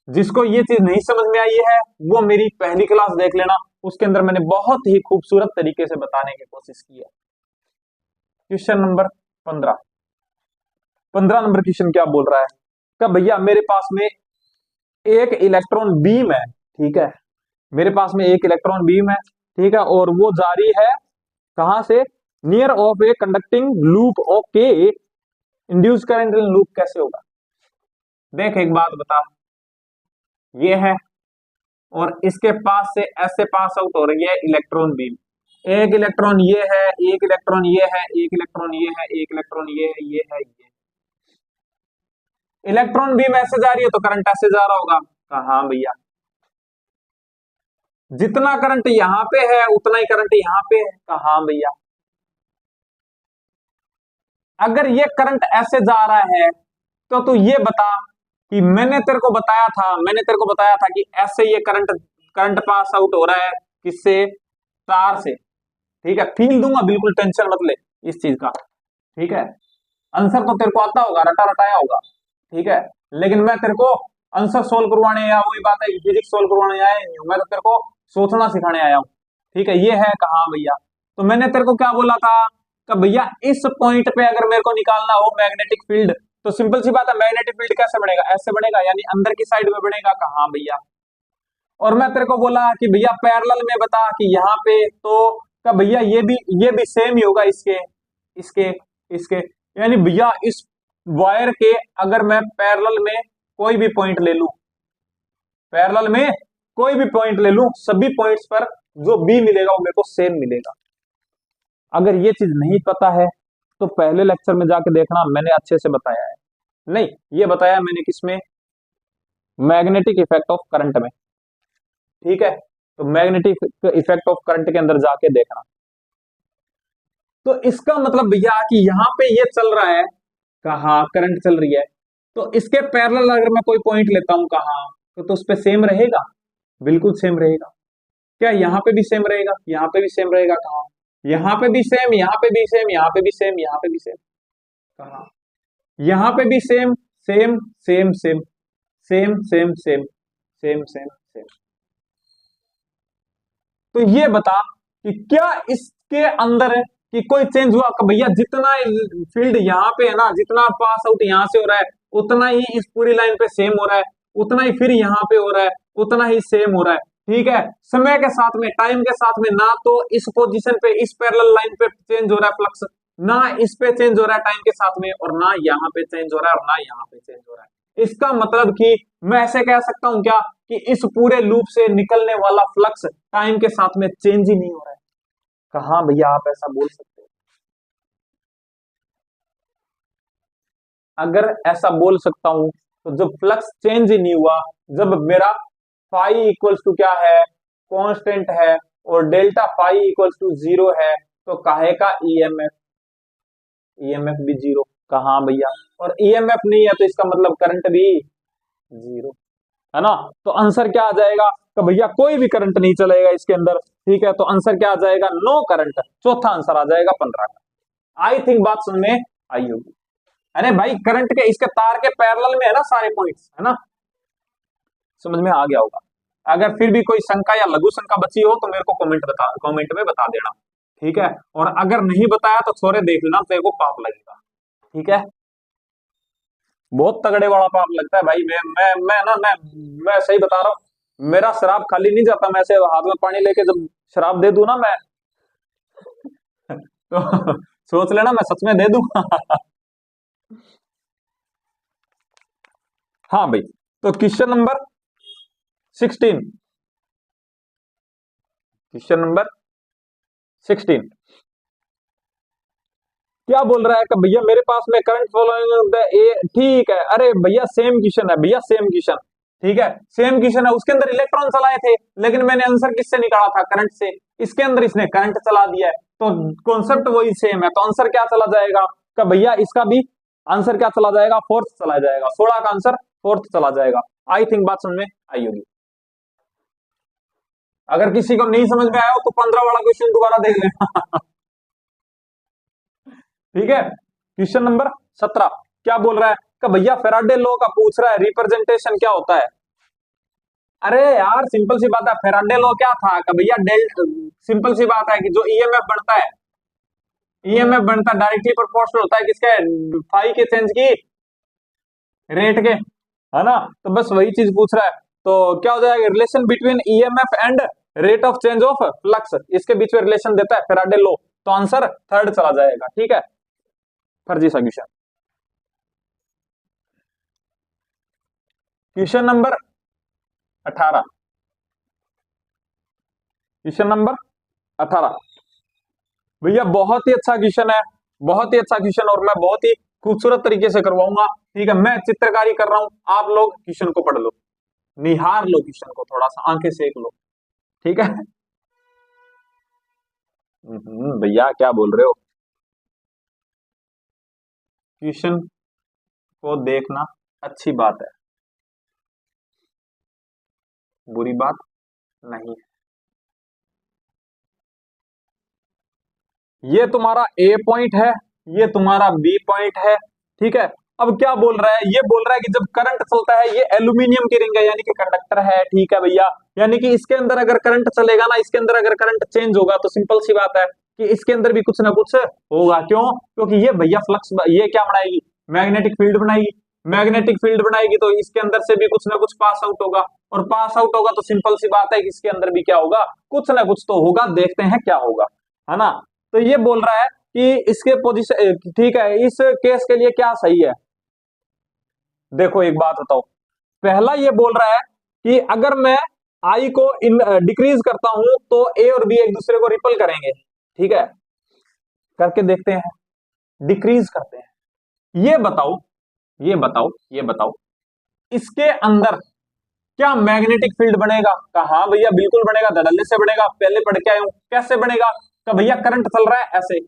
[SPEAKER 1] जिसको ये चीज नहीं समझ में आई है वो मेरी पहली क्लास देख लेना, उसके अंदर मैंने बहुत ही खूबसूरत तरीके से बताने की कोशिश की है। क्वेश्चन नंबर 15, 15 नंबर क्वेश्चन क्या बोल रहा है, क्या भैया मेरे पास में एक इलेक्ट्रॉन बीम है, ठीक है, मेरे पास में एक इलेक्ट्रॉन बीम है, ठीक है, और वो जारी है कहां से, near of a conducting loop okay, induce current in loop कैसे होगा। देख एक बात बता, ये है और इसके पास से ऐसे पास आउट हो रही है इलेक्ट्रॉन बीम, एक इलेक्ट्रॉन ये है, एक इलेक्ट्रॉन ये है, एक इलेक्ट्रॉन ये है, एक इलेक्ट्रॉन ये है, ये है, ये इलेक्ट्रॉन बीम ऐसे जा रही है तो करंट ऐसे जा रहा होगा, कहा भैया जितना करंट यहां पे है उतना ही करंट यहां पे है, कहा भैया अगर ये करंट ऐसे जा रहा है तो तू ये बता कि मैंने तेरे को बताया था कि ऐसे ये करंट करंट पास आउट हो रहा है किससे, तार से, ठीक है, फील दूंगा बिल्कुल टेंशन मत ले इस चीज का, ठीक है, आंसर तो तेरे को आता होगा, रटा रटाया होगा, ठीक है, लेकिन मैं तेरे को आंसर सोल्व करवाने या वही बात है फिजिक्स सोल्व करवाने आया नहीं हूं, मैं तो तेरे को सोचना सिखाने आया हूं, ठीक है, ये है कहा भैया। तो मैंने तेरे को क्या बोला था कि भैया इस पॉइंट पे अगर मेरे को निकालना हो मैग्नेटिक फील्ड, तो सिंपल सी बात है मैग्नेटिक फील्ड कैसे बढ़ेगा, ऐसे बढ़ेगा, यानी अंदर की साइड में बढ़ेगा, कहा भैया। और मैं तेरे को बोला कि भैया पैरेलल में बता कि यहाँ पे तो का भैया ये भी सेम ही होगा इसके इसके इसके, यानी भैया इस वायर के अगर मैं पैरेलल में कोई भी पॉइंट ले लूं, पैरेलल में कोई भी पॉइंट ले लूं, सभी पॉइंट्स पर जो बी मिलेगा वो मेरे को सेम मिलेगा। अगर ये चीज नहीं पता है तो पहले लेक्चर में जाके देखना, मैंने अच्छे से बताया है, नहीं ये बताया मैंने किसमें, मैग्नेटिक इफेक्ट ऑफ करंट में, ठीक है, तो मैग्नेटिक इफेक्ट ऑफ करंट के अंदर जाके देखना। तो इसका मतलब भैया कि यहाँ पे ये चल रहा है, कहा करंट चल रही है, तो इसके पैरेलल अगर मैं कोई पॉइंट लेता हूं कहा, तो उस पे सेम रहेगा, बिल्कुल सेम रहेगा। क्या यहाँ पे भी सेम रहेगा, यहाँ पे भी सेम रहेगा, कहा यहाँ पे भी सेम, यहाँ पे भी सेम, यहाँ पे भी सेम, यहाँ पे भी सेम, कहा यहाँ पे भी same same same same same same same same same same. तो ये बता कि क्या इसके अंदर है कि कोई चेंज हुआ, कि भैया जितना फील्ड यहाँ पे है ना, जितना पास आउट यहाँ से हो रहा है उतना ही इस पूरी लाइन पे सेम हो रहा है, उतना ही फिर यहाँ पे हो रहा है, उतना ही सेम हो रहा है, ठीक है, समय के साथ में, टाइम के साथ में, ना तो इस पोजीशन पे इस पैरेलल लाइन पे चेंज हो रहा है फ्लक्स, ना इस पे चेंज हो रहा है टाइम के साथ में, और ना यहाँ पे चेंज हो रहा है और ना यहाँ पे चेंज हो रहा है। इसका मतलब कि मैं ऐसे कह सकता हूं क्या कि इस पूरे लूप से निकलने वाला फ्लक्स टाइम के साथ में चेंज ही नहीं हो रहा है, कहा भैया आप ऐसा बोल सकते हो। अगर ऐसा बोल सकता हूं तो जब फ्लक्स चेंज ही नहीं हुआ, जब मेरा फाई इक्वल्स टू क्या है, कांस्टेंट है, और डेल्टा फाई इक्वल्स टू 0 है, तो काहे का ईएमएफ, ईएमएफ भी 0, कहा भैया, और ईएमएफ नहीं है तो इसका मतलब करंट भी 0, है ना। तो आंसर क्या आ जाएगा कि भैया कोई भी करंट नहीं चलेगा इसके अंदर, ठीक है, तो आंसर क्या आ जाएगा, नो करंट, चौथा आंसर आ जाएगा 15 का। आई थिंक बात सुन में आई होगी। अरे भाई करंट के इसके तार के पैरेलल में है ना सारे पॉइंट्स, है ना, समझ में आ गया होगा। अगर फिर भी कोई शंका या लघु शंका बची हो तो मेरे को कमेंट में बता देना, ठीक है, और अगर नहीं बताया तो छोरे देख लेना, तेरे को पाप लगेगा, ठीक है, बहुत तगड़े वाला पाप लगता है भाई। मैं सही बता रहा हूँ, मेरा शराब खाली नहीं जाता, मैं ऐसे हाथ में पानी लेके जब शराब दे दूं ना मैं तो सोच लेना मैं सच में दे दूंगा हाँ भाई, तो क्वेश्चन नंबर 16, क्वेश्चन नंबर 16 क्या बोल रहा है कि भैया मेरे पास में करंट फॉलोइंग ए, ठीक है, अरे भैया सेम क्वेश्चन है भैया, सेम क्वेश्चन, ठीक है, सेम क्वेश्चन है, उसके अंदर इलेक्ट्रॉन चलाए थे, लेकिन मैंने आंसर किससे निकाला था, करंट से, इसके अंदर इसने करंट चला दिया है, तो कॉन्सेप्ट वही सेम है, तो आंसर क्या चला जाएगा कि भैया इसका भी आंसर क्या चला जाएगा, फोर्थ चला जाएगा, 16 का आंसर फोर्थ चला जाएगा। आई थिंक बात समझ में आई होगी। अगर किसी को नहीं समझ में आया हो तो 15 वाला क्वेश्चन दोबारा देख लेना। ठीक है, क्वेश्चन नंबर 17 क्या बोल रहा है कि भैया फेराडे लॉ का पूछ रहा है, रिप्रेजेंटेशन क्या होता है। अरे यार सिंपल सी बात है, फेराडे लॉ क्या था कि भैया सिंपल सी बात है कि जो ईएमएफ बढ़ता है, ईएमएफ बनता डायरेक्टली प्रोपोर्शनल होता है किसके, फाई के चेंज की रेट के, है ना, तो बस वही चीज पूछ रहा है। तो क्या हो जाएगा, relation between EMF and rate of change of flux, इसके बीच में रिलेशन देता है फेराडे लॉ, तो आंसर थर्ड चला जाएगा। ठीक है, फर्जी सा question. Question number 18, question number 18 भैया बहुत ही अच्छा क्वेश्चन है, बहुत ही अच्छा क्वेश्चन, और मैं बहुत ही खूबसूरत तरीके से करवाऊंगा। ठीक है, मैं चित्रकारी कर रहा हूं, आप लोग क्वेश्चन को पढ़ लो, निहार लो क्वेश्चन को, थोड़ा सा आंखें सेक लो। ठीक है, भैया क्या बोल रहे हो, क्वेश्चन को देखना अच्छी बात है, बुरी बात नहीं है। ये तुम्हारा ए पॉइंट है, ये तुम्हारा बी पॉइंट है। ठीक है, अब क्या बोल रहा है, ये बोल रहा है कि जब करंट चलता है, ये एल्यूमिनियम की रिंग है यानी कि कंडक्टर है। ठीक है भैया, यानी कि इसके अंदर अगर करंट चलेगा ना, इसके अंदर अगर करंट चेंज होगा तो सिंपल सी बात है कि इसके अंदर भी कुछ ना कुछ होगा। क्यों, क्योंकि ये भैया फ्लक्स, ये क्या बनाएगी, मैग्नेटिक फील्ड बनाएगी, मैग्नेटिक फील्ड बनाएगी तो इसके अंदर से भी कुछ ना कुछ पास आउट होगा, और पास आउट होगा तो सिंपल सी बात है कि इसके अंदर भी क्या होगा, कुछ ना कुछ तो होगा, देखते हैं क्या होगा, है ना। तो ये बोल रहा है कि इसके पोजीशन, ठीक है, इस केस के लिए क्या सही है। देखो एक बात बताओ, पहला ये बोल रहा है कि अगर मैं आई को डिक्रीज करता हूं तो ए और बी एक दूसरे को रिपल करेंगे। ठीक है, करके देखते हैं, डिक्रीज करते हैं, ये बताओ, ये बताओ, ये बताओ इसके अंदर क्या मैग्नेटिक फील्ड बनेगा। कहा भैया बिल्कुल बनेगा, धड़ल्ले से बनेगा, पहले पढ़ के आए हूं। कैसे बनेगा, तो भैया करंट चल रहा है ऐसे,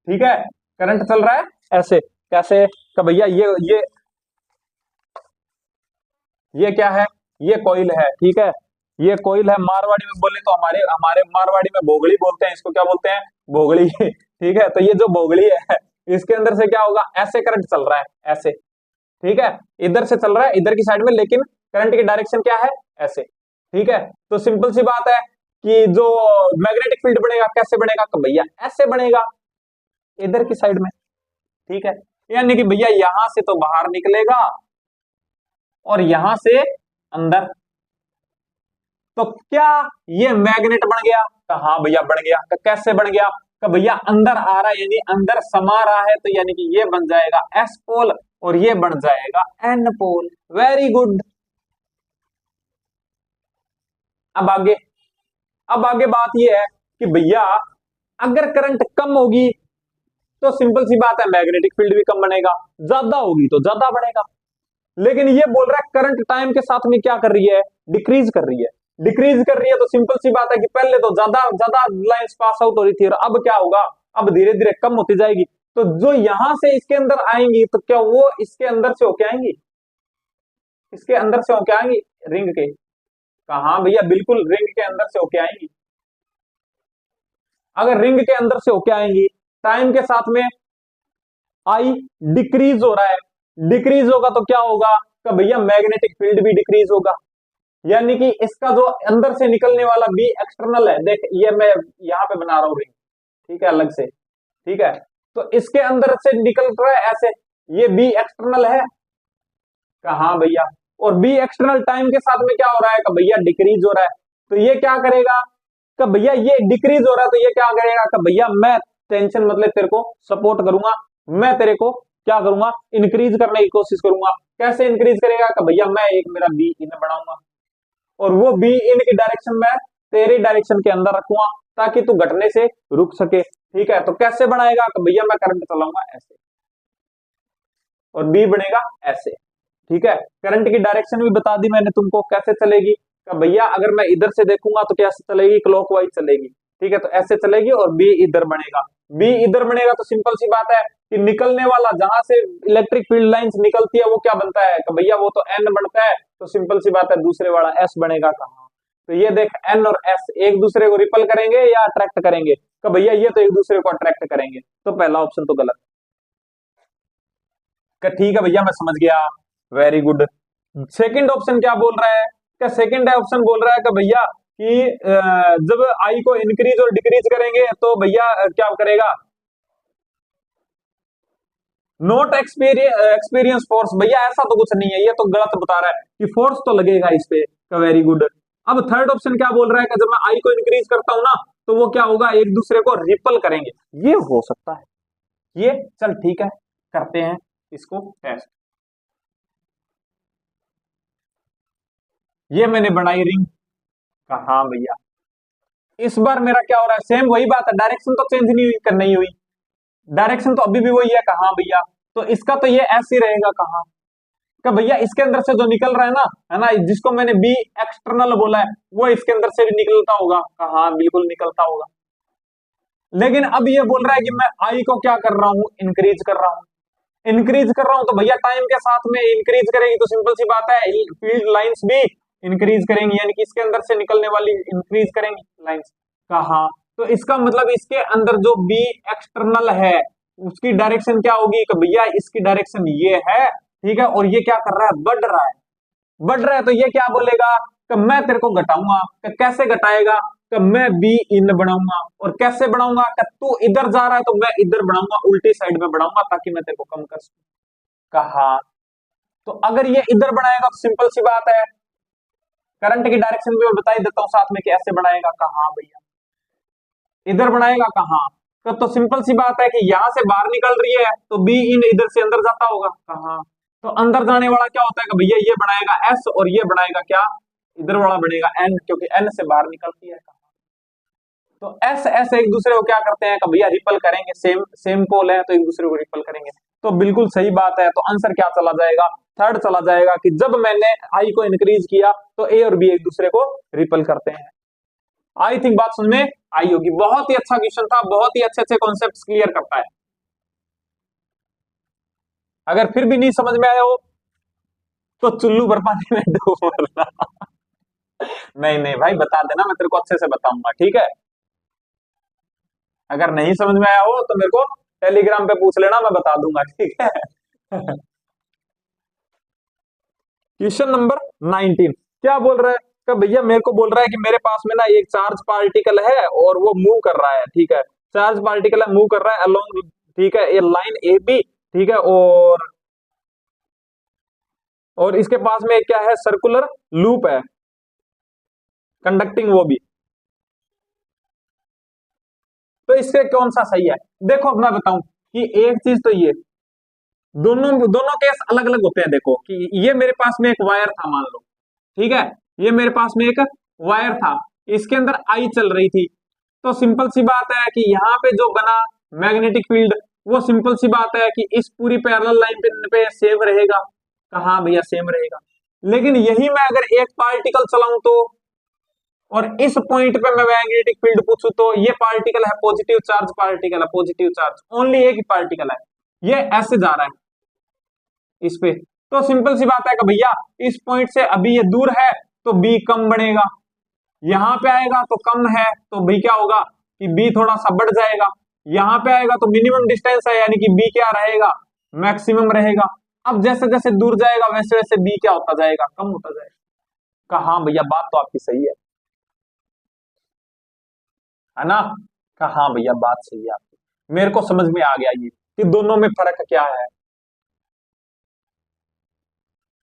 [SPEAKER 1] ठीक है, करंट चल रहा है ऐसे, कैसे, तो भैया ये क्या है, ये कोइल है। ठीक है, ये कोइल है, मारवाड़ी में बोले तो हमारे हमारे मारवाड़ी में भोगली बोलते हैं, इसको क्या बोलते हैं, भोगली। ठीक है, तो ये जो भोगली है इसके अंदर से क्या होगा, ऐसे करंट चल रहा है ऐसे। ठीक है, इधर से चल रहा है इधर की साइड में, लेकिन करंट की डायरेक्शन क्या है, ऐसे। ठीक है, तो सिंपल सी बात है कि जो मैग्नेटिक फील्ड बनेगा कैसे बनेगा, तो भैया ऐसे बनेगा, इधर की साइड में। ठीक है, यानी कि भैया यहां से तो बाहर निकलेगा और यहां से अंदर, तो क्या ये मैग्नेट बन गया, तो हाँ भैया बन गया। तो कैसे बन गया, तो भैया अंदर आ रहा है यानी अंदर समा रहा है, तो यानी कि ये बन जाएगा एस पोल और ये बन जाएगा एन पोल। Very good. अब आगे बात ये है कि भैया अगर करंट कम होगी तो सिंपल सी बात है मैग्नेटिक फील्ड भी कम बनेगा, ज्यादा होगी तो ज्यादा बनेगा। लेकिन ये बोल रहा है करंट टाइम के साथ में क्या कर रही है, डिक्रीज कर रही है, डिक्रीज कर रही है, तो सिंपल सी बात है कि पहले तो ज्यादा ज्यादा लाइंस पास आउट हो रही थी, और अब क्या होगा, अब धीरे धीरे कम होती जाएगी। तो जो यहां से इसके अंदर आएंगी तो क्या वो इसके अंदर से होके आएंगी, इसके अंदर से होके आएंगी रिंग के, कहा भैया बिल्कुल रिंग के अंदर से होके आएंगी। अगर रिंग के अंदर से होके आएंगी, टाइम के साथ में आई डिक्रीज हो रहा है, डिक्रीज होगा तो क्या होगा, कि भैया मैग्नेटिक फील्ड भी डिक्रीज होगा, यानी कि इसका जो अंदर से निकलने वाला बी एक्सटर्नल है, देख ये मैं यहां पे बना रहा हूं रिंग, ठीक है, अलग से। ठीक है, तो इसके अंदर से निकल रहा है ऐसे, ये बी एक्सटर्नल है, कहा भैया, और बी एक्सटर्नल टाइम के साथ में क्या हो रहा है, कि भैया डिक्रीज हो रहा है, तो ये क्या करेगा, कि भैया ये डिक्रीज हो रहा है तो ये क्या करेगा, कि भैया मैं टेंशन मतलब तेरे को सपोर्ट करूंगा, मैं तेरे को क्या करूंगा, इंक्रीज करने की कोशिश करूंगा। कैसे इंक्रीज करेगा कि भैया मैं एक मेरा बी इन बनाऊंगा और वो बी इन की डायरेक्शन में तेरे डायरेक्शन के अंदर रखूंगा ताकि तू घटने से रुक सके। ठीक है, तो कैसे बनाएगा कि भैया मैं करंट चलाऊंगा ऐसे और बी बनेगा ऐसे। ठीक है, करंट की डायरेक्शन भी बता दी मैंने तुमको कैसे चलेगी कि भैया अगर मैं इधर से देखूंगा तो कैसे चलेगी, क्लॉकवाइज चलेगी। ठीक है, तो ऐसे चलेगी और बी इधर बनेगा। बी इधर बनेगा तो सिंपल सी बात है कि निकलने वाला जहां से इलेक्ट्रिक फील्ड लाइंस निकलती है वो क्या बनता है कि भैया वो तो एन बनता है। तो सिंपल सी बात है दूसरे वाला एस बनेगा कहाँ। तो ये देख एन और एस एक दूसरे को रिपल करेंगे या अट्रैक्ट करेंगे कि भैया ये तो एक दूसरे को अट्रैक्ट करेंगे। तो पहला ऑप्शन तो गलत। ठीक है भैया मैं समझ गया, वेरी गुड। सेकंड ऑप्शन क्या बोल रहा है, क्या सेकंड ऑप्शन बोल रहा है कि भैया कि जब आई को इंक्रीज और डिक्रीज करेंगे तो भैया क्या करेगा, नोट एक्सपीरियंस फोर्स। भैया ऐसा तो कुछ नहीं है, ये तो गलत बता रहा है कि फोर्स तो लगेगा इस पे। Very good. अब थर्ड ऑप्शन क्या बोल रहा है कि जब मैं आई को इंक्रीज करता हूं ना तो वो क्या होगा, एक दूसरे को रिपल करेंगे। ये हो सकता है, ये चल ठीक है करते हैं इसको टेस्ट। ये मैंने बनाई रिंग, कहा भैया इस बार मेरा क्या हो रहा है, सेम वही बात है, डायरेक्शन तो चेंज नहीं हुई, नहीं हुई, डायरेक्शन तो अभी भी वही है। कहा भैया तो इसका तो ये ऐसे ही रहेगा कहा कि भैया इसके अंदर से जो निकल रहा है ना जिसको मैंने बी एक्सटर्नल बोला है वो इसके अंदर से भी निकलता होगा। कहा बिल्कुल निकलता होगा। लेकिन अब ये बोल रहा है कि मैं आई को क्या कर रहा हूं, इंक्रीज कर रहा हूं। इंक्रीज कर रहा हूं तो भैया टाइम के साथ में इंक्रीज करेगी तो सिंपल सी बात है फील्ड लाइंस भी इंक्रीज करेंगी, यानी कि इसके अंदर से निकलने वाली इंक्रीज करेंगी लाइंस। कहा तो इसका मतलब इसके अंदर जो बी एक्सटर्नल है उसकी डायरेक्शन क्या होगी कि भैया इसकी डायरेक्शन ये है। ठीक है, और ये क्या कर रहा है, बढ़ रहा है। बढ़ रहा है तो ये क्या बोलेगा कि मैं तेरे को घटाऊंगा। कि कैसे घटाएगा कि मैं बी इन बनाऊंगा, और कैसे बनाऊंगा कि तू इधर जा रहा है तो मैं इधर बढ़ाऊंगा, उल्टी साइड में बढ़ाऊंगा ताकि मैं तेरे को कम कर सकूं। कहा तो अगर ये इधर बढ़ाएगा तो सिंपल सी बात है करंट की डायरेक्शन भी मैं बता ही देता हूं साथ में कि ऐसे बढ़ाएगा। कहा भैया इधर बढ़ाएगा कहाँ, तो सिंपल सी बात है कि यहां से बाहर निकल रही है तो बी इन इधर से अंदर जाता होगा। कहाँ तो अंदर जाने वाला क्या होता है कि भैया ये बनाएगा एस और ये बनाएगा क्या, इधर वाला बनेगा एन, क्योंकि एन से बाहर निकलती है। तो एस एस एक दूसरे को क्या करते हैं कि भैया रिपल करेंगे, सेम सेम पोल है तो एक दूसरे को रिपल करेंगे। तो बिल्कुल सही बात है, तो आंसर क्या चला जाएगा, थर्ड चला जाएगा कि जब मैंने आई को इंक्रीज किया तो ए और बी एक दूसरे को रिपल करते हैं। आई थिंक बात समझ में आई होगी। बहुत ही अच्छा क्वेश्चन था, बहुत ही अच्छे अच्छे कॉन्सेप्ट क्लियर करता है। अगर फिर भी नहीं समझ में आया हो तो चुल्लू भर पानी में डूब मरना। नहीं नहीं भाई बता देना, मैं तेरे को अच्छे से बताऊंगा। ठीक है, अगर नहीं समझ में आया हो तो मेरे को टेलीग्राम पे पूछ लेना, मैं बता दूंगा। ठीक है। क्वेश्चन नंबर 19 क्या बोल रहा है कि भैया मेरे को बोल रहा है कि मेरे पास में ना एक चार्ज पार्टिकल है और वो मूव कर रहा है। ठीक है, चार्ज पार्टिकल है, मूव कर रहा है अलोंग, ठीक है, ये लाइन ए बी। ठीक है, और इसके पास में क्या है, सर्कुलर लूप है, कंडक्टिंग वो भी। तो इससे कौन सा सही है, देखो मैं बताऊं कि एक चीज तो ये दोनों दोनों केस अलग अलग होते हैं। देखो कि ये मेरे पास में एक वायर था मान लो, ठीक है, ये मेरे पास में एक वायर था, इसके अंदर आई चल रही थी। तो सिंपल सी बात है कि यहाँ पे जो बना मैग्नेटिक फील्ड वो सिंपल सी बात है कि इस पूरी पैरेलल लाइन पे सेम रहेगा। कहाँ भैया सेम रहेगा। लेकिन यही मैं अगर एक पार्टिकल चलाऊं तो, और इस पॉइंट पे मैं मैग्नेटिक फील्ड पूछूं तो ये पार्टिकल है पॉजिटिव चार्ज, पार्टिकल है पॉजिटिव चार्ज, ओनली एक ही पार्टिकल है, ये ऐसे जा रहा है इस पे। तो सिंपल सी बात है कि भैया इस पॉइंट से अभी ये दूर है तो बी कम बढ़ेगा, यहां पे आएगा तो कम है तो बी क्या होगा कि बी थोड़ा सा बढ़ जाएगा, यहां पे आएगा तो मिनिमम डिस्टेंस है यानी कि बी क्या रहेगा, मैक्सिमम रहेगा। अब जैसे जैसे दूर जाएगा वैसे वैसे बी क्या होता जाएगा, कम होता जाएगा। कहा हाँ भैया बात तो आपकी सही है ना। कहा हाँ भैया बात सही है आपकी, मेरे को समझ में आ गया ये कि दोनों में फर्क क्या है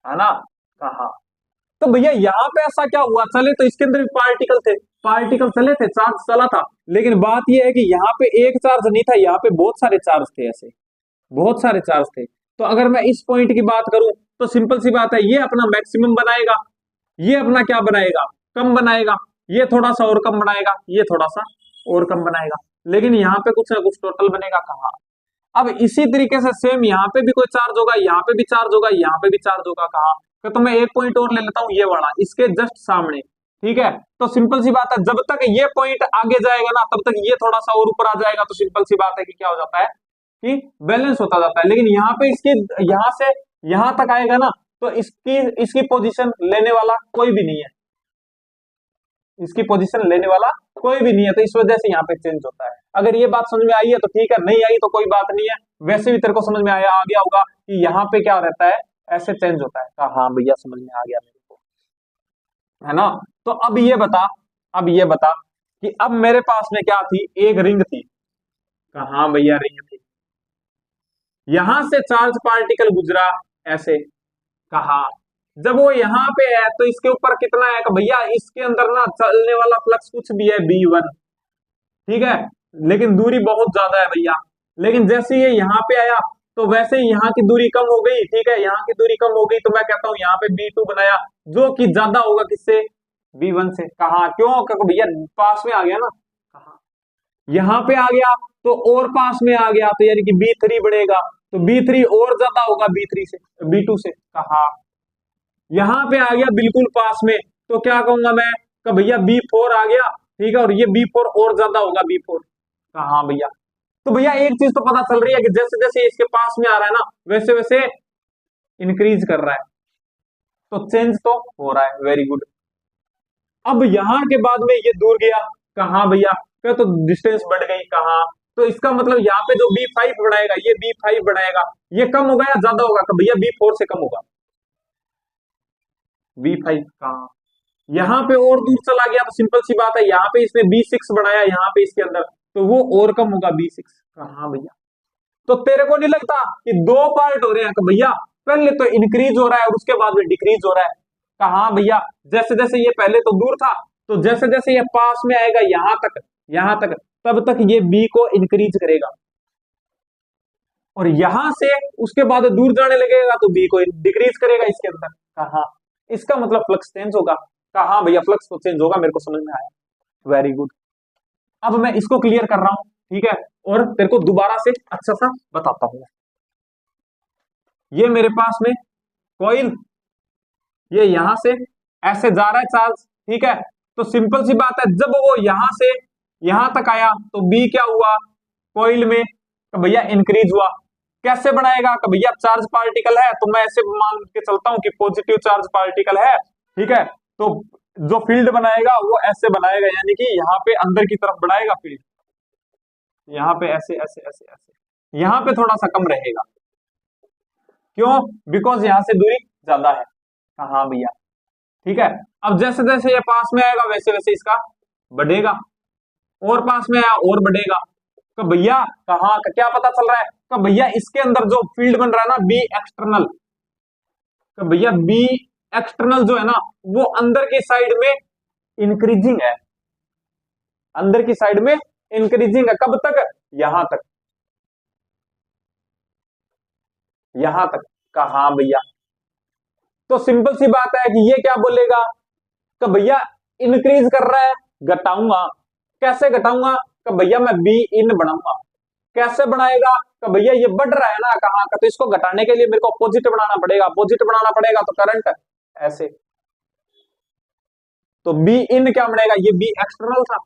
[SPEAKER 1] ना। कहा तो भैया यहाँ पे ऐसा क्या हुआ, चले तो इसके अंदर भी पार्टिकल थे, पार्टिकल चले थे, चार्ज चला था, लेकिन बात यह है कि यहाँ पे एक चार्ज नहीं था, यहाँ पे बहुत सारे चार्ज थे ऐसे। बहुत सारे चार्ज थे। तो अगर मैं इस पॉइंट की बात करूं तो सिंपल सी बात है, ये अपना मैक्सिमम बनाएगा, ये अपना क्या बनाएगा, कम बनाएगा, ये थोड़ा सा और कम बनाएगा, ये थोड़ा सा और कम बनाएगा, लेकिन यहाँ पे कुछ ना कुछ टोटल बनेगा कहाँ। अब इसी तरीके से सेम यहाँ पे भी कोई चार्ज होगा, यहाँ पे भी चार्ज होगा, यहाँ पे भी चार्ज होगा कहाँ। तो मैं एक पॉइंट और ले लेता हूँ, ये वाला इसके जस्ट सामने, ठीक है। तो सिंपल सी बात है, जब तक ये पॉइंट आगे जाएगा ना तब तक ये थोड़ा सा और ऊपर आ जाएगा, तो सिंपल सी बात है कि क्या हो जाता है कि बैलेंस होता जाता है। लेकिन यहाँ पे इसकी यहाँ से यहाँ तक आएगा ना, तो इसकी इसकी पोजीशन लेने वाला कोई भी नहीं है, इसकी पोजीशन लेने वाला कोई भी नहीं है, तो इस वजह से यहाँ पे चेंज होता है। अगर ये बात समझ में आई है तो ठीक है, नहीं आई तो कोई बात नहीं है। वैसे भी तेरे को समझ में आ गया होगा कि यहाँ पे क्या रहता है, ऐसे चेंज होता है। कहा हाँ भैया समझ में आ गया मेरे को, है ना। तो अब ये बता, अब ये बता कि अब मेरे पास में क्या थी, एक रिंग थी। कहा हाँ भैया रिंग थी, यहां से चार्ज पार्टिकल गुजरा ऐसे। कहा जब वो यहाँ पे है तो इसके ऊपर कितना है, कि भैया इसके अंदर ना चलने वाला फ्लक्स कुछ भी है B1, ठीक है, लेकिन दूरी बहुत ज्यादा है भैया। लेकिन जैसे ये यहाँ पे आया तो वैसे ही यहाँ की दूरी कम हो गई, ठीक है, यहाँ की दूरी कम हो गई, तो मैं कहता हूँ यहाँ पे B2 बनाया, जो कि ज्यादा होगा किससे, B1 से। कहा क्यों, क्योंकि भैया पास में आ गया ना। कहा यहाँ पे आ गया तो और पास में आ गया, तो यानी कि B3 बढ़ेगा, तो B3 और ज्यादा होगा B3 से, B2 से। कहा यहां पे आ गया बिल्कुल पास में, तो क्या कहूंगा मैं कि भैया B4 आ गया, ठीक है, और ये B4 और ज्यादा होगा B4। हाँ भैया, तो भैया एक चीज तो पता चल रही है कि जैसे जैसे इसके पास में आ रहा है ना वैसे वैसे इंक्रीज कर रहा है, तो चेंज तो हो रहा है, वेरी गुड। अब यहां के बाद में ये दूर गया, कहा भैया, क्या तो डिस्टेंस बढ़ गई, कहा तो इसका मतलब यहाँ पे जो B5 बढ़ाएगा ये B5 बढ़ाएगा, ये कम होगा या ज्यादा होगा, कि भैया B4 से कम होगा। B5 कहा यहाँ पे और दूर चला गया, तो सिंपल सी बात है यहाँ पे इसने B6 बढ़ाया यहाँ पे इसके अंदर, तो वो और कम होगा B6। हाँ भैया, तो तेरे को नहीं लगता कि दो पार्ट हो रहे हैं, कि भैया पहले तो इंक्रीज हो रहा है और उसके बाद में डिक्रीज हो रहा है। कहा भैया जैसे जैसे ये पहले तो दूर था, तो जैसे जैसे ये पास में आएगा यहाँ तक, तब तक ये B को इंक्रीज करेगा, और यहां से उसके बाद दूर जाने लगेगा तो B को डिक्रीज करेगा इसके अंदर। कहा इसका मतलब फ्लक्स चेंज होगा। कहा भैया फ्लक्स तो चेंज होगा, मेरे को समझ में आया, वेरी गुड। अब मैं इसको क्लियर कर रहा हूं, ठीक है, और तेरे को दोबारा से अच्छा सा बताता हूं। ये मेरे पास में कॉइल, ये यहां से ऐसे जा रहा है चार्ज, ठीक है, तो सिंपल सी बात है जब वो यहां से यहां तक आया तो B क्या हुआ कॉइल में, तो भैया इंक्रीज हुआ। कैसे बनाएगा, कि भैया चार्ज पार्टिकल है तो मैं ऐसे मान के चलता हूं कि पॉजिटिव चार्ज पार्टिकल है, ठीक है, तो जो फील्ड बनाएगा वो ऐसे बनाएगा, यानी कि यहाँ पे अंदर की तरफ बढ़ाएगा फील्ड, यहाँ पे ऐसे ऐसे ऐसे ऐसे, यहाँ पे थोड़ा सा कम रहेगा, क्यों, बिकॉज यहाँ से दूरी ज्यादा है। हाँ भैया ठीक है। अब जैसे जैसे ये पास में आएगा वैसे वैसे इसका बढ़ेगा, और पास में आया और बढ़ेगा। तो भैया कहाँ का क्या पता चल रहा है, तो भैया इसके अंदर जो फील्ड बन रहा है ना बी एक्सटर्नल, तो भैया बी एक्सटर्नल जो है ना वो अंदर की साइड में इंक्रीजिंग है, अंदर की साइड में इंक्रीजिंग है, कब तक, यहां तक, यहां तक। कहा भैया, तो सिंपल सी बात है कि ये क्या बोलेगा कि भैया इंक्रीज कर रहा है, घटाऊंगा। कैसे घटाऊंगा, कि भैया मैं बी इन बढ़ाऊंगा। कैसे बढ़ाएगा, कि भैया ये बढ़ रहा है ना कहाँ का, तो इसको घटाने के लिए मेरे को अपोजिट बनाना पड़ेगा, अपोजिट बनाना पड़ेगा तो करंट ऐसे, तो बी इन क्या बनेगा, ये बी एक्सटर्नल था,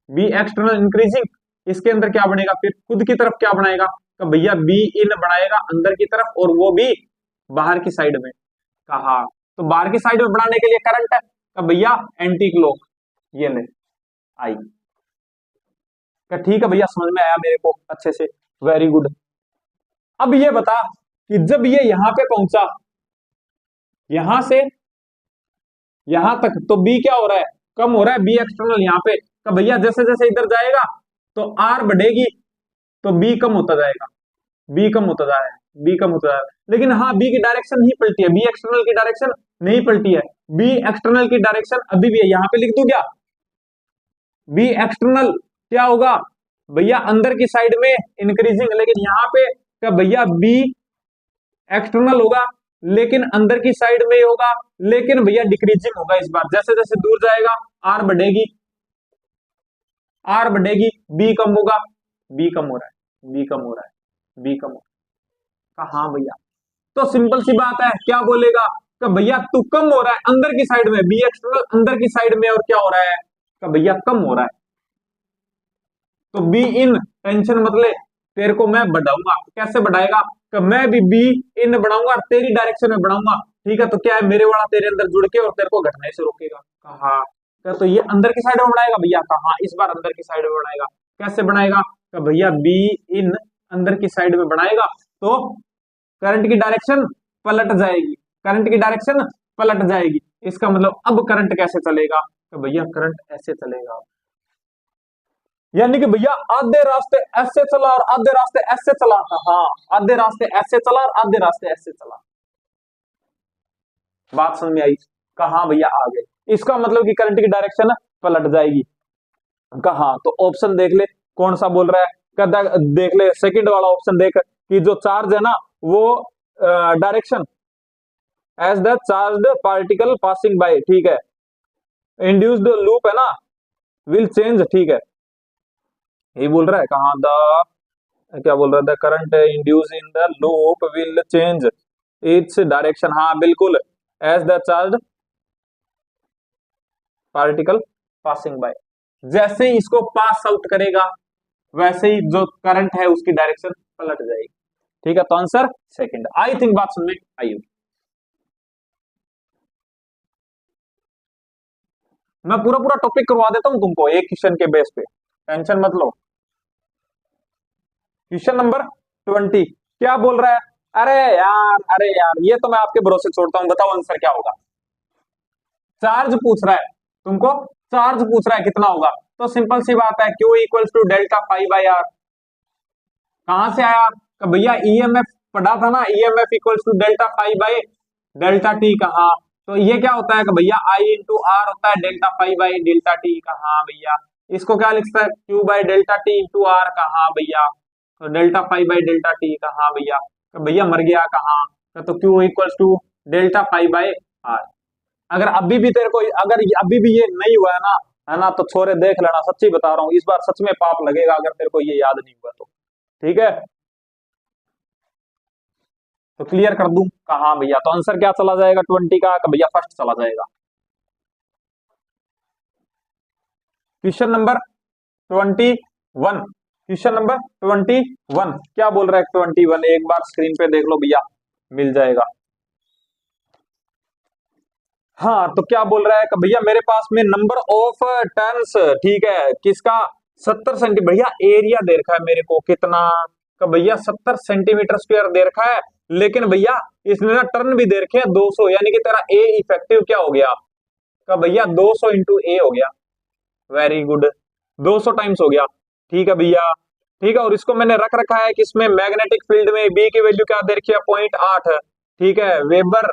[SPEAKER 1] बी एक्सटर्नल इंक्रीजिंग, इसके अंदर क्या बनेगा फिर खुद की तरफ क्या बनाएगा, तो भैया बी इन बनाएगा अंदर की तरफ, और वो भी बाहर की साइड में। कहा तो बाहर की साइड में बढ़ाने के लिए करंट है, तो भैया एंटी क्लॉक, ये ले आई। ठीक है भैया समझ में आया मेरे को अच्छे से, वेरी गुड। अब ये बता कि जब ये यहां पे पहुंचा, यहां से यहां तक, तो बी क्या हो रहा है, कम हो रहा है, बी एक्सटर्नल यहाँ पे, तो भैया जैसे जैसे इधर जाएगा तो आर बढ़ेगी, तो बी कम होता जाएगा, बी कम होता जा रहा है, बी कम होता जा रहा है। लेकिन हाँ बी की डायरेक्शन नहीं पलटी है, बी एक्सटर्नल की डायरेक्शन नहीं पलटी है, बी एक्सटर्नल की डायरेक्शन अभी भी है, यहां पे लिख दूं क्या, बी एक्सटर्नल क्या होगा, भैया अंदर की साइड में इंक्रीजिंग, लेकिन यहाँ पे क्या भैया बी एक्सटर्नल होगा, लेकिन अंदर की साइड में होगा, लेकिन भैया डिक्रीजिंग होगा इस बार। जैसे जैसे दूर जाएगा आर बढ़ेगी, आर बढ़ेगी, बी कम होगा, बी कम हो रहा है, बी कम हो रहा है, बी कम हो रहा है। हाँ भैया, तो सिंपल सी बात है, क्या बोलेगा कि भैया तू कम हो रहा है अंदर की साइड में, बी एक्सटर्नल अंदर की साइड में, और क्या हो रहा है कि भैया कम हो रहा है। तो बी इन टेंशन मतलब तेरे को मैं बढ़ाऊंगा, कैसे बढ़ाएगा कि मैं भी बी इन बढ़ाऊंगा और तेरी डायरेक्शन में बढ़ाऊंगा। ठीक है, तो क्या है, मेरे वाला तेरे अंदर जुड़ के और तेरे को घटने से रोकेगा। कहा क्या, तो ये अंदर की साइड में बढ़ाएगा भैया। कहा इस बार अंदर की साइड में बढ़ाएगा। कैसे बढ़ाएगा कि भैया बी इन अंदर की साइड में बढ़ाएगा तो करंट की डायरेक्शन पलट जाएगी, करंट की डायरेक्शन पलट जाएगी। इसका मतलब अब करंट कैसे चलेगा, तो भैया करंट ऐसे चलेगा, यानी कि भैया आधे रास्ते ऐसे चला और आधे रास्ते ऐसे चला। हाँ, आधे रास्ते ऐसे चला और आधे रास्ते ऐसे चला। बात समझ में आई? कहा भैया आ गए। इसका मतलब कि करंट की डायरेक्शन पलट जाएगी। कहा तो ऑप्शन देख ले कौन सा बोल रहा है, कहता देख ले सेकंड वाला ऑप्शन देख कि जो चार्ज है ना वो direction as the charged particle passing by, ठीक है, इंड्यूस्ड लूप है ना विल चेंज, ठीक है, ये बोल रहा है। कहा द क्या बोल रहा था, current induce in the loop will change its direction. हाँ बिल्कुल, as the charge particle passing by, जैसे ही इसको पास आउट करेगा वैसे ही जो करंट है उसकी डायरेक्शन पलट जाएगी। ठीक है, तो आंसर सेकंड। आई थिंक बात सुन में आई होगी। मैं पूरा पूरा टॉपिक करवा देता हूं तुमको एक क्वेश्चन के बेस पे, टेंशन मत लो। क्वेश्चन नंबर 20 क्या बोल रहा है? अरे यार, अरे यार, ये तो मैं आपके भरोसे छोड़ता हूं, बताओ आंसर क्या होगा। चार्ज पूछ रहा है तुमको, चार्ज पूछ रहा है कितना होगा, तो सिंपल सी बात है, q equals to delta phi by r. कहां से आया कि भैया ईएमएफ पढ़ा था ना, EMF equals to delta phi by delta t. कहा तो ये क्या होता है कि भैया आई इंटू आर होता है delta phi by delta t. कहा भैया इसको क्या लिखता है, q by delta t into r. कहा भैया तो delta phi by delta t. कहा भैया तो भैया मर गया। कहा तो q equals to delta phi by r. अगर अभी भी तेरे को, अगर अभी भी ये नहीं हुआ है ना, तो छोरे देख लेना, सच्ची बता रहा हूं, इस बार सच में पाप लगेगा अगर तेरे को ये याद नहीं हुआ तो। ठीक है, तो क्लियर कर दूं। कहा भैया तो आंसर क्या चला जाएगा 20 का, भैया फर्स्ट चला जाएगा। क्वेश्चन नंबर 21, क्वेश्चन नंबर 21 क्या बोल रहा है? 21 एक बार स्क्रीन पे देख लो भैया, मिल जाएगा। हाँ, तो क्या बोल रहा है कि भैया मेरे पास में नंबर ऑफ टर्न्स, ठीक है, किसका 70 सेंटीमीटर। भैया एरिया दे रखा है मेरे को कितना, कि भैया 70 सेंटीमीटर स्क्वायर दे रखा है, लेकिन भैया इसने ना टर्न भी दे रखे हैं 200, यानी कि तेरा ए इफेक्टिव क्या हो गया का भैया 200 इंटू ए हो गया। वेरी गुड, 200 टाइम्स हो गया। ठीक है भैया, ठीक है, और इसको मैंने रख रखा है कि इसमें मैग्नेटिक फील्ड में बी की वैल्यू क्या दे रखी है 0.8, ठीक है, वेबर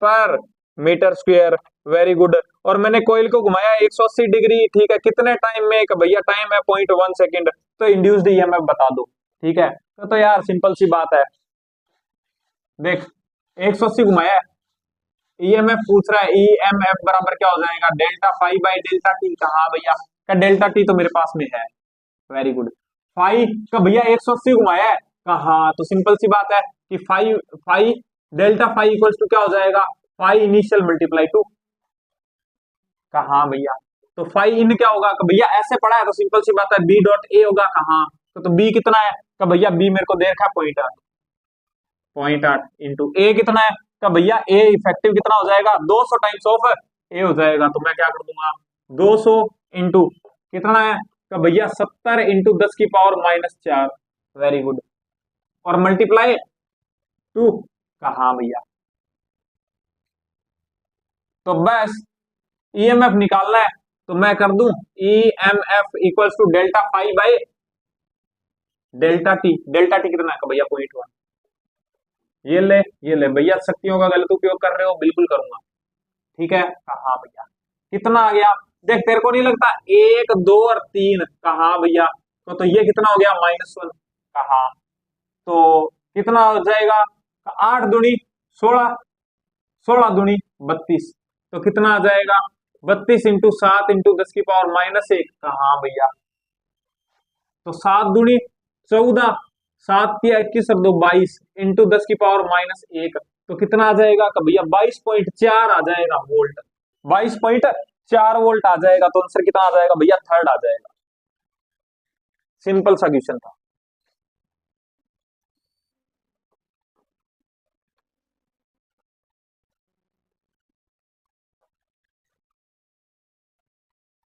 [SPEAKER 1] पर मीटर स्क्वायर। वेरी गुड, और मैंने कोयल को घुमाया 180 डिग्री, ठीक है, कितने टाइम में? भैया टाइम है 0.1 सेकेंड। तो इंड्यूस्ड ईएमएफ बता दो। ठीक है, तो यार सिंपल सी बात है, देख 180 घुमाया है, ईएमएफ पूछ रहा है, ईएमएफ बराबर क्या हो जाएगा, delta phi by delta t. कहा भैया का डेल्टा टी तो मेरे पास में है। वेरी गुड, फाई का भैया 180 घुमाया है। कहा तो सिंपल सी बात है कि phi phi delta phi equals to क्या हो जाएगा, फाई इनिशियल मल्टीप्लाई टू। कहा भैया तो फाई इन क्या होगा, भैया ऐसे पढ़ा है तो सिंपल सी बात है बी डॉट ए होगा। कहा तो बी कितना है, का भैया बी मेरे को दे रखा है 0.8, 0.8 इंटू ए कितना है, का भैया ए इफेक्टिव कितना हो जाएगा, 200 टाइम्स ऑफ ए हो जाएगा। तो मैं क्या कर दूंगा, 200 इंटू कितना है, का भैया 70 इंटू 10 की पावर -4। वेरी गुड, और मल्टीप्लाई 2। कहा भैया तो बस ईएमएफ निकालना है, तो मैं कर दूं EMF equals to delta phi by delta t. Delta t कितना है भैया 0.1। ये ले भैया, शक्तियों का गलत उपयोग कर रहे हो, बिल्कुल करूंगा। ठीक है, हाँ भैया कितना आ गया, देख तेरे को नहीं लगता 1 2 और 3। कहा भैया तो ये कितना हो गया -1 कहा। तो कितना हो जाएगा, 8 दूनी 16, 16 दूनी 32, तो कितना आ जाएगा 32 इंटू 7 इंटू 10 की पावर -1 कहा भैया। तो 7 दूनी 14, 7 या 21 और 2 22 इंटू 10 की पावर -1, तो कितना आ जाएगा का भैया 22.4 आ जाएगा वोल्ट, 22.4 वोल्ट आ जाएगा। तो आंसर कितना आ जाएगा भैया, थर्ड आ जाएगा। सिंपल सा क्वेश्चन था।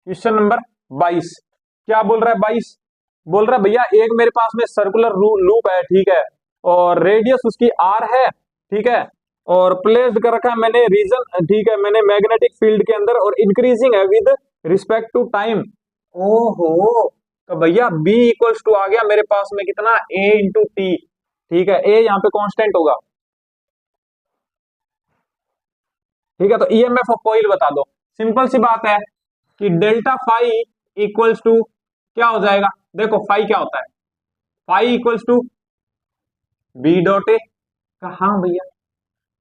[SPEAKER 1] क्वेश्चन नंबर 22 क्या बोल रहा है, 22 बोल रहा है भैया एक मेरे पास में सर्कुलर लूप है, ठीक है, और रेडियस उसकी आर है, ठीक है, और प्लेस्ड कर रखा है मैंने रीजन, ठीक है, मैंने मैग्नेटिक फील्ड के अंदर, और इंक्रीजिंग है विद रिस्पेक्ट टू टाइम। ओहो, तो भैया बी इक्वल्स टू आ गया मेरे पास में कितना, ए इंटू टी, ठीक है, ए यहाँ पे कांस्टेंट होगा, ठीक है। तो ईएमएफ ऑफ कॉइल बता दो, सिंपल सी बात है कि डेल्टा फाई इक्वल्स टू क्या हो जाएगा, देखो फाई क्या होता है, phi equals to B dot A, कहा भैया,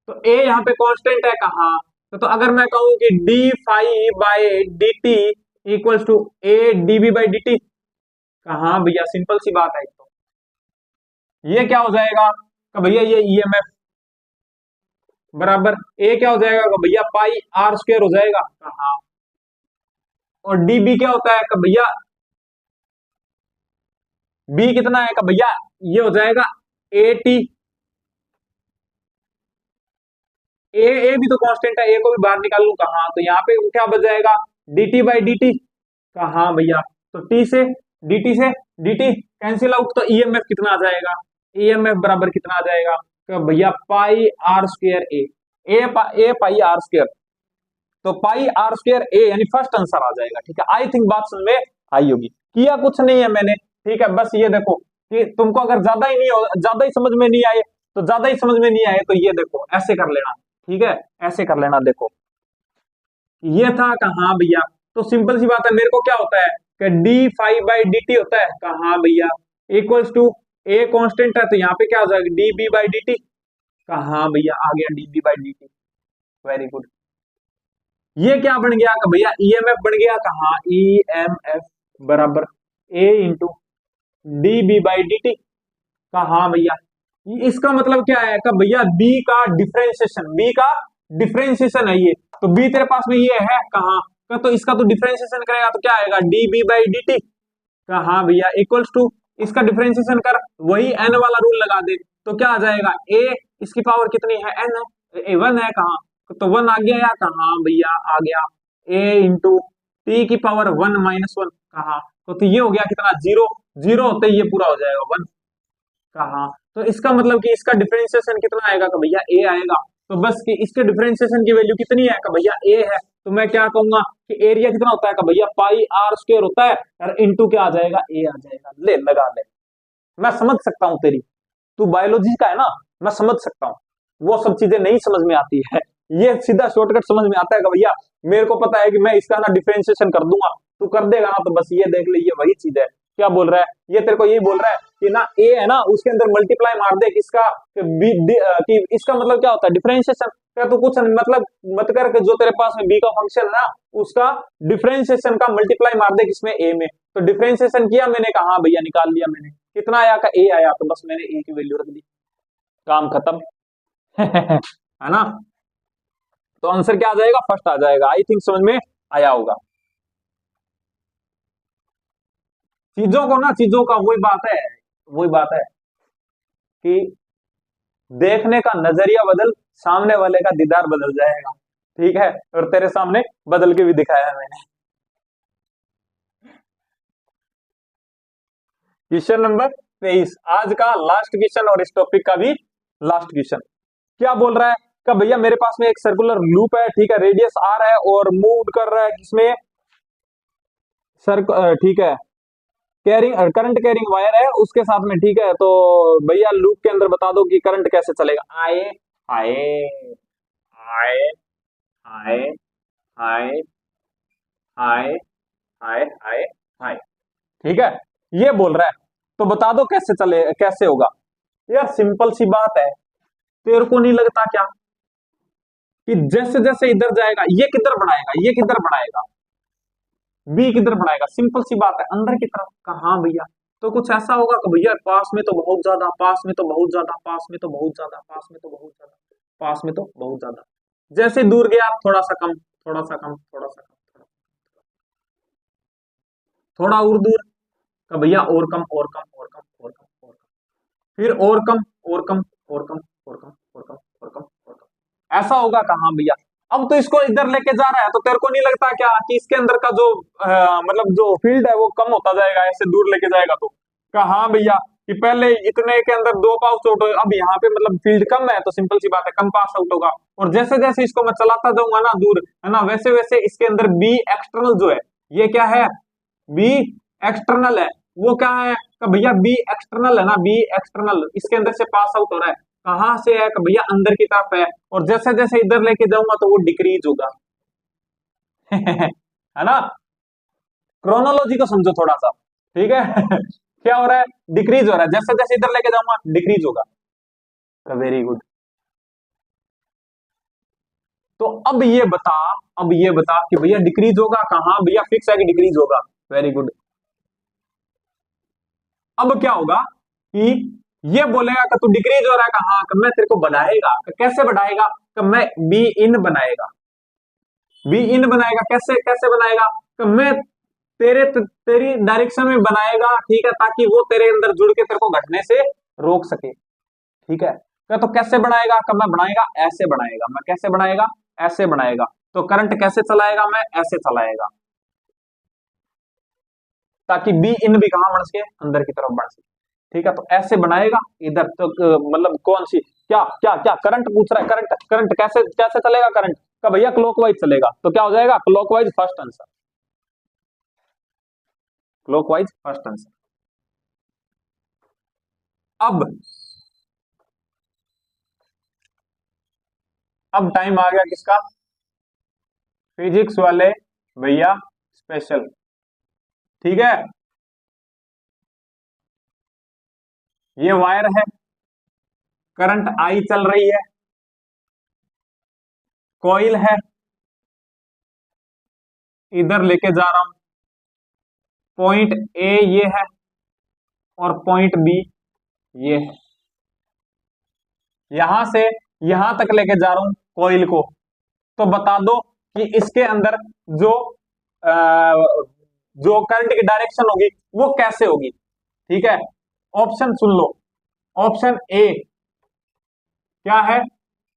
[SPEAKER 1] तो ए यहाँ पे कांस्टेंट है कहा, तो अगर मैं कहूं कि d phi by d t equals to A d B by d t, कहा भैया, सिंपल सी बात है। तो ये क्या हो जाएगा कि भैया ये ईएमएफ बराबर ए क्या हो जाएगा कि भैया पाई आर स्क्वायर हो जाएगा कहा, और डीबी क्या होता है कि भैया बी कितना है कि भैया ये हो जाएगा ए टी, ए भी तो कांस्टेंट है, ए को भी बाहर निकाल लूं कहा, तो यहाँ पे क्या बच जाएगा D T by d t, कहा भैया, तो टी से dt से dt कैंसिल आउट, तो ईएमएफ कितना आ जाएगा, ईएमएफ बराबर कितना आ जाएगा, तो भैया pi r square a pi r square, तो पाई आर स्क्वायर ए यानी फर्स्ट आंसर आ जाएगा, ठीक है। आई थिंक बात समझ में आई होगी, किया कुछ नहीं है मैंने, ठीक है, बस ये देखो कि तुमको अगर ज्यादा ही नहीं हो, ज्यादा ही समझ में नहीं आए तो ज्यादा ही समझ में नहीं आए तो ये देखो ऐसे कर लेना, ठीक है, ऐसे कर लेना। देखो ये था कहा भैया, तो सिंपल सी बात है, मेरे को क्या होता है कि D five by d T होता है कहा भैया, इक्वल्स टू ए कांस्टेंट है, तो यहाँ पे क्या हो जाएगा d B by d t, कहा भैया आ गया d B by d t, very good. ये क्या बन गया कि भैया ईएमएफ बन गया कहा, ई एम एफ बराबर a into d B by d t, कहा भैया, इसका मतलब क्या है कि भैया बी का डिफरेंशिएशन, बी का डिफरेंशिएशन है ये, तो बी तेरे पास में ये है कहा, तो इसका तो डिफरेंशिएशन करेगा तो क्या आएगा d B by d t, कहा भैया इक्वल्स टू इसका डिफरेंशिएशन कर वही एन वाला रूल लगा दे, तो क्या आ जाएगा ए, इसकी पावर कितनी है एन है, वन है कहा, तो वन आ गया या कहा भैया आ गया ए इंटू टी की पावर 1 - 1 कहा, तो ये हो गया कितना जीरो, जीरो होते ही ये पूरा हो जाएगा 1 कहा, तो इसका मतलब कि इसका डिफरेंशिएशन कितना आएगा कि भैया ए आएगा, तो बस कि इसके डिफरेंशिएशन की वैल्यू कितनी है कि भैया ए है, तो मैं क्या कहूंगा कि एरिया कितना होता है कि भैया पाई आर स्क्वायर होता है, और इनटू क्या आ जाएगा ए आ जाएगा, ले लगा ले, मैं समझ सकता हूं तेरी, तू बायोलॉजी का है ना, मैं समझ सकता हूँ, वो सब चीजें नहीं समझ में आती है, ये सीधा शॉर्टकट समझ में आता है कि भैया मेरे को पता है कि मैं इसका ना डिफरेंशिएशन कर दूंगा, तू कर देगा ना, तो बस ये देख ले ये वही चीज है। क्या बोल रहा है ये, तेरे को यही बोल रहा है कि ना ए है ना उसके अंदर मल्टीप्लाई मार दे किसका, कि इसका मतलब क्या होता है डिफरेंशिएशन, क्या तू कुछ मतलब मत कर के जो तेरे पास में बी का फंक्शन है ना उसका डिफरेंशिएशन का मल्टीप्लाई मार दे किसमें ए में, तो डिफरेंशिएशन किया मैंने, कहा भैया निकाल लिया मैंने, कितना आया का ए आया, तो बस मैंने ए की वैल्यू रख दी, काम खत्म है ना। तो आंसर क्या आ जाएगा, फर्स्ट आ जाएगा। आई थिंक समझ में आया होगा। चीजों को ना, चीजों का वही बात है कि देखने का नजरिया बदल, सामने वाले का दीदार बदल जाएगा, ठीक है, और तेरे सामने बदल के भी दिखाया है मैंने। क्वेश्चन नंबर 23 आज का लास्ट क्वेश्चन और इस टॉपिक का भी लास्ट क्वेश्चन। क्या बोल रहा है कि भैया मेरे पास में एक सर्कुलर लूप है, ठीक है, रेडियस आर है और मूव कर रहा है किसमें सर, ठीक है, कैरिंग करंट कैरिंग वायर है उसके साथ में, ठीक है, तो भैया लूप के अंदर बता दो कि करंट कैसे चलेगा, आए आए आए आए आए आए आए आए आए, ठीक है। ये बोल रहा है, तो बता दो कैसे चले, कैसे होगा। यार सिंपल सी बात है, तेरे को नहीं लगता क्या कि जैसे जैसे इधर जाएगा ये किधर बढ़ाएगा, ये किधर बढ़ाएगा, बी किधर बढ़ाएगा, सिंपल सी बात है अंदर की तरफ। कहा भैया, तो कुछ ऐसा होगा कि भैया पास में तो बहुत ज्यादा, पास में तो बहुत ज्यादा, पास में तो बहुत ज्यादा, पास में तो बहुत ज्यादा, पास में तो बहुत ज्यादा, जैसे दूर गया थोड़ा सा कम, थोड़ा सा कम, थोड़ा सा कम, थोड़ा और दूर का भैया और कम, और कम, और कम, और कम, और कम, फिर और कम, और कम, और कम, और कम, और कम, और कम, और कम, ऐसा होगा कहाँ भैया। अब तो इसको इधर लेके जा रहा है, तो तेरे को नहीं लगता क्या कि इसके अंदर का जो मतलब जो फील्ड है वो कम होता जाएगा ऐसे दूर लेके जाएगा तो। कहा भैया कि पहले इतने के अंदर दो पास आउट, अब यहाँ पे मतलब फील्ड कम है तो सिंपल सी बात है कम पास आउट होगा। और जैसे जैसे इसको मैं चलाता जाऊंगा ना दूर, है ना, वैसे वैसे इसके अंदर बी एक्सटर्नल जो है, ये क्या है, बी एक्सटर्नल है, वो क्या है कि भैया बी एक्सटर्नल है ना, बी एक्सटर्नल इसके अंदर से पास आउट हो रहा है, कहां से है कि भैया अंदर की तरफ है, और जैसे जैसे इधर लेके जाऊंगा तो वो डिक्रीज होगा। है ना, क्रोनोलॉजी को समझो थोड़ा सा, ठीक है। क्या हो रहा है, डिक्रीज हो रहा है, जैसे जैसे इधर लेके जाऊंगा डिक्रीज होगा। Very good. तो अब ये बता कि भैया डिक्रीज होगा कहाँ, भैया फिक्स है कि डिक्रीज होगा। Very good. अब क्या होगा कि ये बोलेगा कि तू डिक्रीज हो रहा है कहाँ, कि मैं तेरे को बढ़ाएगा, कि कैसे बढ़ाएगा, कि मैं बी इन बनाएगा, बी इन बनाएगा, कैसे कैसे बनाएगा, कि मैं तेरी डायरेक्शन में बनाएगा, ठीक है, ताकि वो तेरे अंदर जुड़ के तेरे को घटने से रोक सके, ठीक है। तो कैसे बनाएगा, कब मैं बनाएगा, ऐसे बनाएगा, मैं कैसे बनाएगा, ऐसे बनाएगा, तो करंट कैसे चलाएगा, मैं ऐसे चलाएगा, ताकि बी इन भी कहां बढ़ सके, अंदर की तरफ बढ़ सके, ठीक है। तो ऐसे बनाएगा इधर तो मतलब कौन सी, क्या क्या क्या करंट पूछ रहा है, करंट करंट कैसे कैसे चलेगा, करंट का भैया क्लॉकवाइज चलेगा, तो क्या हो जाएगा, clockwise first answer, clockwise first answer. अब अब टाइम आ गया किसका, फिजिक्स वाले भैया स्पेशल, ठीक है। ये वायर है, करंट आई चल रही है, कॉइल है, इधर लेके जा रहा हूं, पॉइंट ए ये है और पॉइंट बी ये है, यहां से यहां तक लेके जा रहा हूं कॉइल को। तो बता दो कि इसके अंदर जो आ, जो करंट की डायरेक्शन होगी वो कैसे होगी, ठीक है। Option soon low, option A क्या है,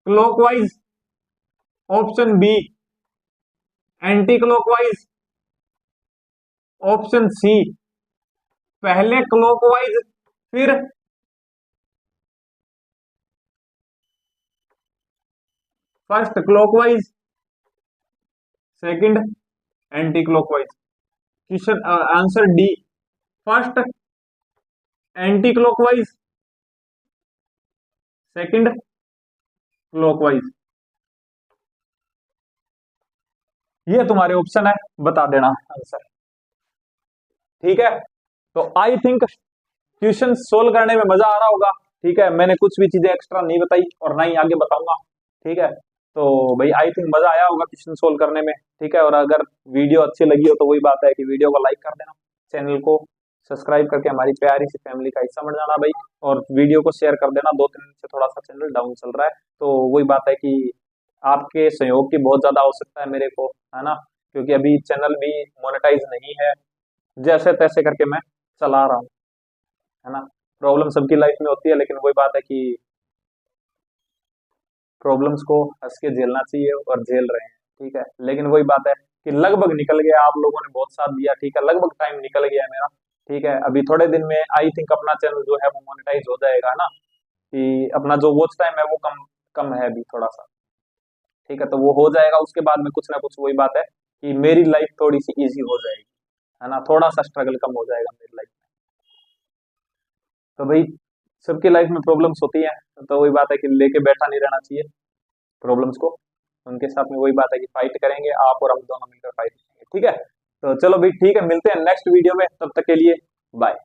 [SPEAKER 1] clockwise, option B anticlockwise, option C पहले क्लॉकवाइज फिर first clockwise second anticlockwise. Question answer D, first anticlockwise second clockwise, ये तुम्हारे ऑप्शन है, बता देना आंसर, ठीक है। तो आई थिंक क्वेश्चन सोल्व करने में मजा आ रहा होगा, ठीक है। मैंने कुछ भी चीजें एक्स्ट्रा नहीं बताई और ना ही आगे बताऊंगा, ठीक है। तो भाई आई थिंक मजा आया होगा क्वेश्चन सोल्व करने में, ठीक है। और अगर वीडियो अच्छी लगी हो तो वही बात है कि वीडियो को लाइक कर देना, चैनल को सब्सक्राइब करके हमारी प्यारी सी फैमिली का हिस्सा बन जाना भाई, और वीडियो को शेयर कर देना, 2-3 दिन से थोड़ा सा चैनल डाउन चल रहा है, तो वही बात है कि आपके सहयोग की बहुत ज्यादा आवश्यकता है मेरे को, है ना, क्योंकि अभी चैनल भी मोनेटाइज नहीं है, जैसे तैसे करके मैं चला रहा हूँ, है ना। प्रॉब्लम सबकी लाइफ में होती है, लेकिन वही बात है कि प्रॉब्लम्स को हंस के झेलना चाहिए और झेल रहे हैं, ठीक है। लेकिन वही बात है कि लगभग निकल गया, आप लोगों ने बहुत साथ दिया, ठीक है, लगभग टाइम निकल गया मेरा, ठीक है। अभी थोड़े दिन में आई थिंक अपना चैनल जो है वो मोनेटाइज हो जाएगा ना, कि अपना जो वॉच टाइम है वो कम कम है अभी थोड़ा सा, ठीक है। तो वो हो जाएगा, उसके बाद में कुछ ना कुछ वही बात है कि मेरी लाइफ थोड़ी सी इजी हो जाएगी, है ना, थोड़ा सा स्ट्रगल कम हो जाएगा मेरी लाइफ में। तो भाई सबकी लाइफ में प्रॉब्लम्स होती हैं, तो वही बात है कि लेके बैठा नहीं रहना चाहिए प्रॉब्लम्स को, उनके साथ में वही बात है कि फाइट करेंगे, आप और हम दोनों मिलकर फाइट करेंगे, ठीक है। तो चलो भाई ठीक है, मिलते हैं नेक्स्ट वीडियो में, तब तक के लिए बाय।